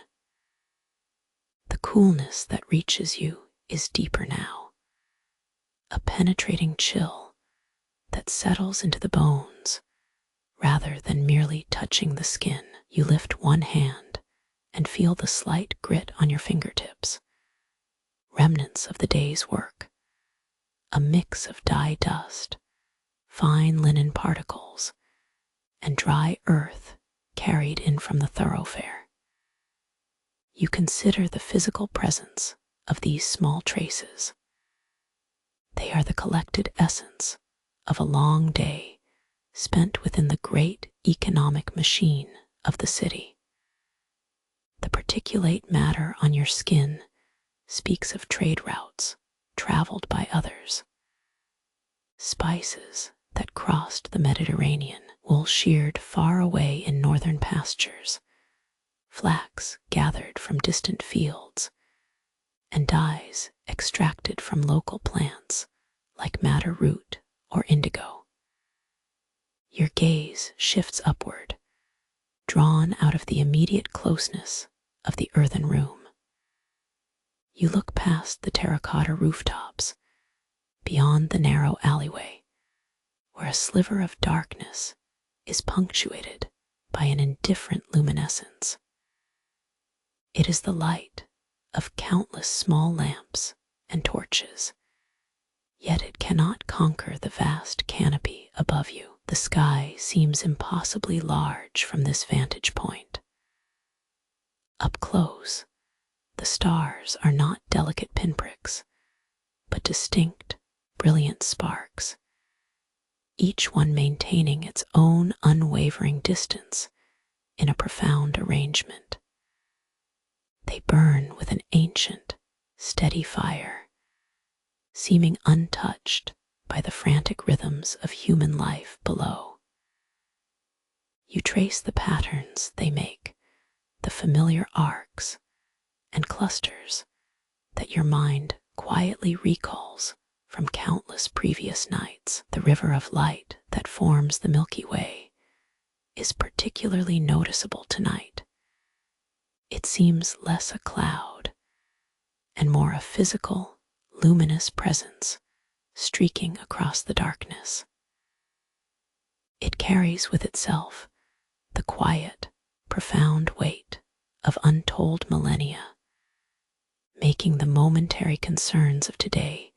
The coolness that reaches you is deeper now, a penetrating chill that settles into the bones rather than merely touching the skin. You lift one hand and feel the slight grit on your fingertips, remnants of the day's work, a mix of dye dust, fine linen particles, and dry earth carried in from the thoroughfare. You consider the physical presence of these small traces. They are the collected essence of a long day spent within the great economic machine of the city. The particulate matter on your skin speaks of trade routes traveled by others. Spices that crossed the Mediterranean, wool sheared far away in northern pastures, flax gathered from distant fields, and dyes extracted from local plants like madder root or indigo. Your gaze shifts upward, drawn out of the immediate closeness of the earthen room. You look past the terracotta rooftops, beyond the narrow alleyway, where a sliver of darkness is punctuated by an indifferent luminescence. It is the light of countless small lamps and torches, yet it cannot conquer the vast canopy above you. The sky seems impossibly large from this vantage point. Up close, the stars are not delicate pinpricks, but distinct, brilliant sparks, each one maintaining its own unwavering distance in a profound arrangement. They burn with an ancient, steady fire, seeming untouched by the frantic rhythms of human life below. You trace the patterns they make, the familiar arcs and clusters that your mind quietly recalls from countless previous nights. The river of light that forms the Milky Way is particularly noticeable tonight. It seems less a cloud and more a physical, luminous presence streaking across the darkness. It carries with itself the quiet, profound weight of untold millennia, making the momentary concerns of today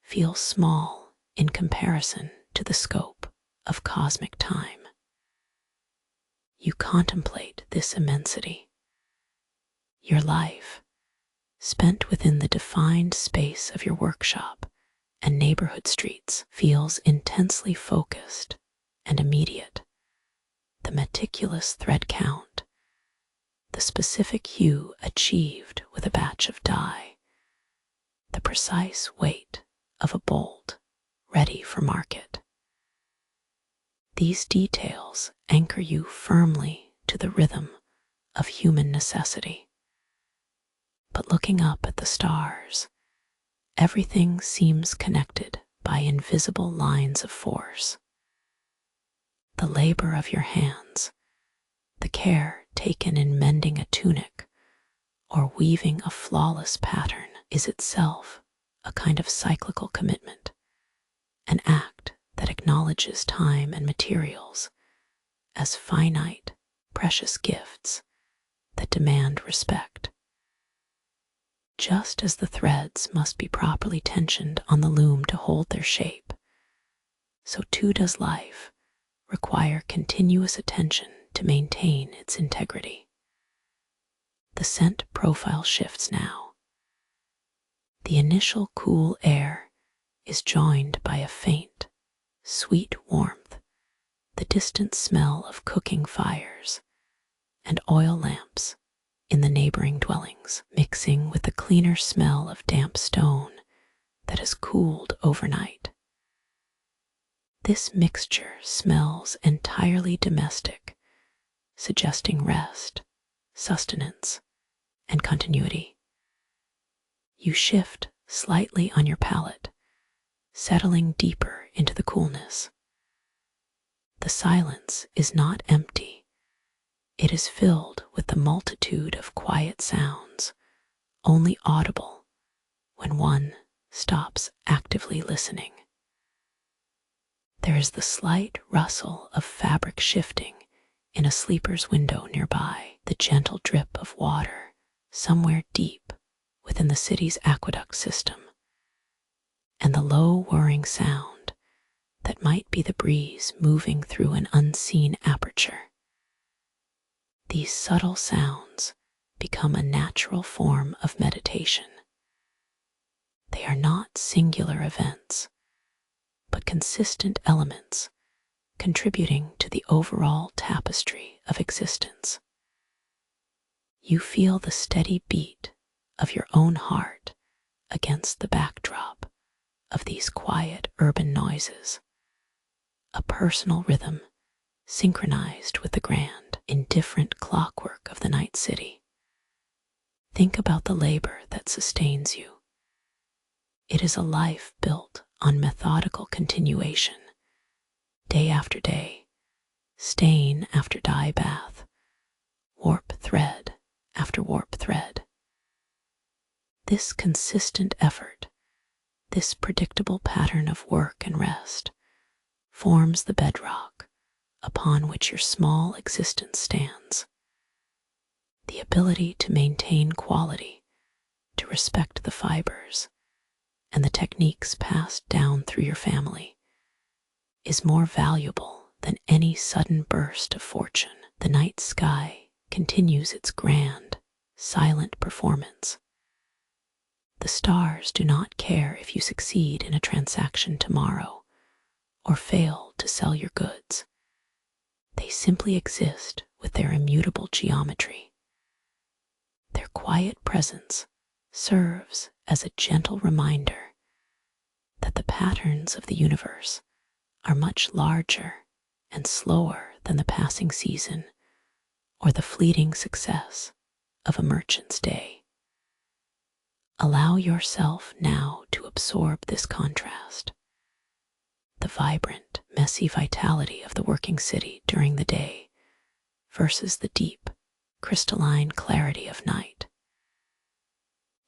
feel small in comparison to the scope of cosmic time. You contemplate this immensity. Your life, spent within the defined space of your workshop and neighborhood streets, feels intensely focused and immediate. The meticulous thread count, the specific hue achieved with a batch of dye, the precise weight of a bolt ready for market. These details anchor you firmly to the rhythm of human necessity. But looking up at the stars, everything seems connected by invisible lines of force. The labor of your hands, the care taken in mending a tunic or weaving a flawless pattern, is itself a kind of cyclical commitment, an act that acknowledges time and materials as finite, precious gifts that demand respect. Just as the threads must be properly tensioned on the loom to hold their shape, so too does life require continuous attention to maintain its integrity. The scent profile shifts now. The initial cool air is joined by a faint, sweet warmth, the distant smell of cooking fires and oil lamps in the neighboring dwellings, mixing with the cleaner smell of damp stone that has cooled overnight. This mixture smells entirely domestic, suggesting rest, sustenance, and continuity. You shift slightly on your palate, settling deeper into the coolness. The silence is not empty. It is filled with the multitude of quiet sounds, only audible when one stops actively listening. There is the slight rustle of fabric shifting in a sleeper's window nearby, the gentle drip of water somewhere deep within the city's aqueduct system, and the low whirring sound that might be the breeze moving through an unseen aperture. These subtle sounds become a natural form of meditation. They are not singular events, but consistent elements contributing to the overall tapestry of existence. You feel the steady beat of your own heart against the backdrop of these quiet urban noises, a personal rhythm synchronized with the grand, indifferent clockwork of the night city. Think about the labor that sustains you. It is a life built on methodical continuation, day after day, stain after dye bath, warp thread after warp thread. This consistent effort, this predictable pattern of work and rest, forms the bedrock upon which your small existence stands. The ability to maintain quality, to respect the fibers, and the techniques passed down through your family is more valuable than any sudden burst of fortune. The night sky continues its grand, silent performance. The stars do not care if you succeed in a transaction tomorrow or fail to sell your goods. They simply exist with their immutable geometry. Their quiet presence serves as a gentle reminder that the patterns of the universe are much larger and slower than the passing season or the fleeting success of a merchant's day. Allow yourself now to absorb this contrast. The vibrant, messy vitality of the working city during the day versus the deep, crystalline clarity of night.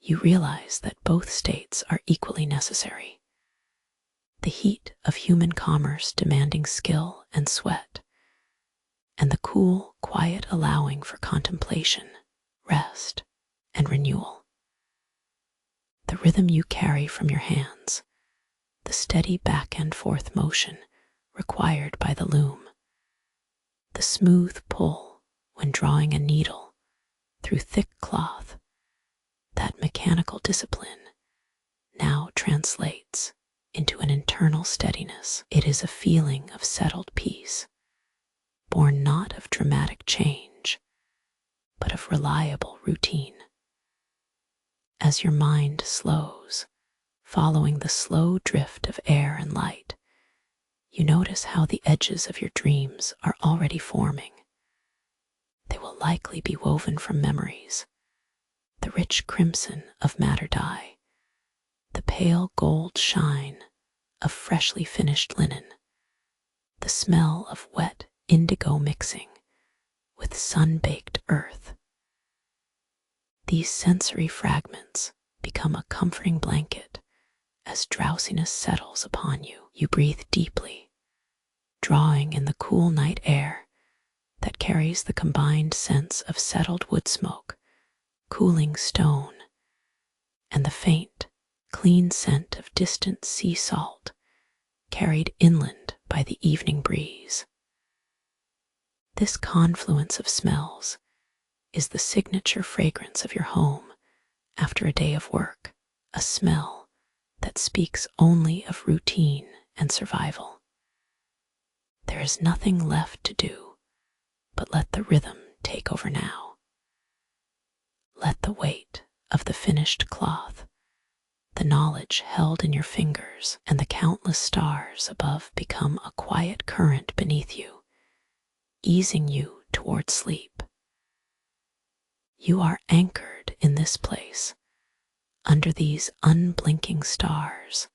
You realize that both states are equally necessary. The heat of human commerce demanding skill and sweat, and the cool, quiet allowing for contemplation, rest, and renewal. The rhythm you carry from your hands, the steady back and forth motion required by the loom, the smooth pull when drawing a needle through thick cloth, that mechanical discipline now translates into an internal steadiness. It is a feeling of settled peace, born not of dramatic change, but of reliable routine. As your mind slows, following the slow drift of air and light, you notice how the edges of your dreams are already forming. They will likely be woven from memories, the rich crimson of madder dye, the pale gold shine of freshly finished linen, the smell of wet indigo mixing with sun-baked earth. These sensory fragments become a comforting blanket as drowsiness settles upon you. You breathe deeply, drawing in the cool night air that carries the combined sense of settled wood smoke, cooling stone, and the faint, clean scent of distant sea salt carried inland by the evening breeze. This confluence of smells is the signature fragrance of your home after a day of work, a smell that speaks only of routine and survival. There is nothing left to do but let the rhythm take over now. Let the weight of the finished cloth, the knowledge held in your fingers, and the countless stars above become a quiet current beneath you, easing you toward sleep. You are anchored in this place, under these unblinking stars,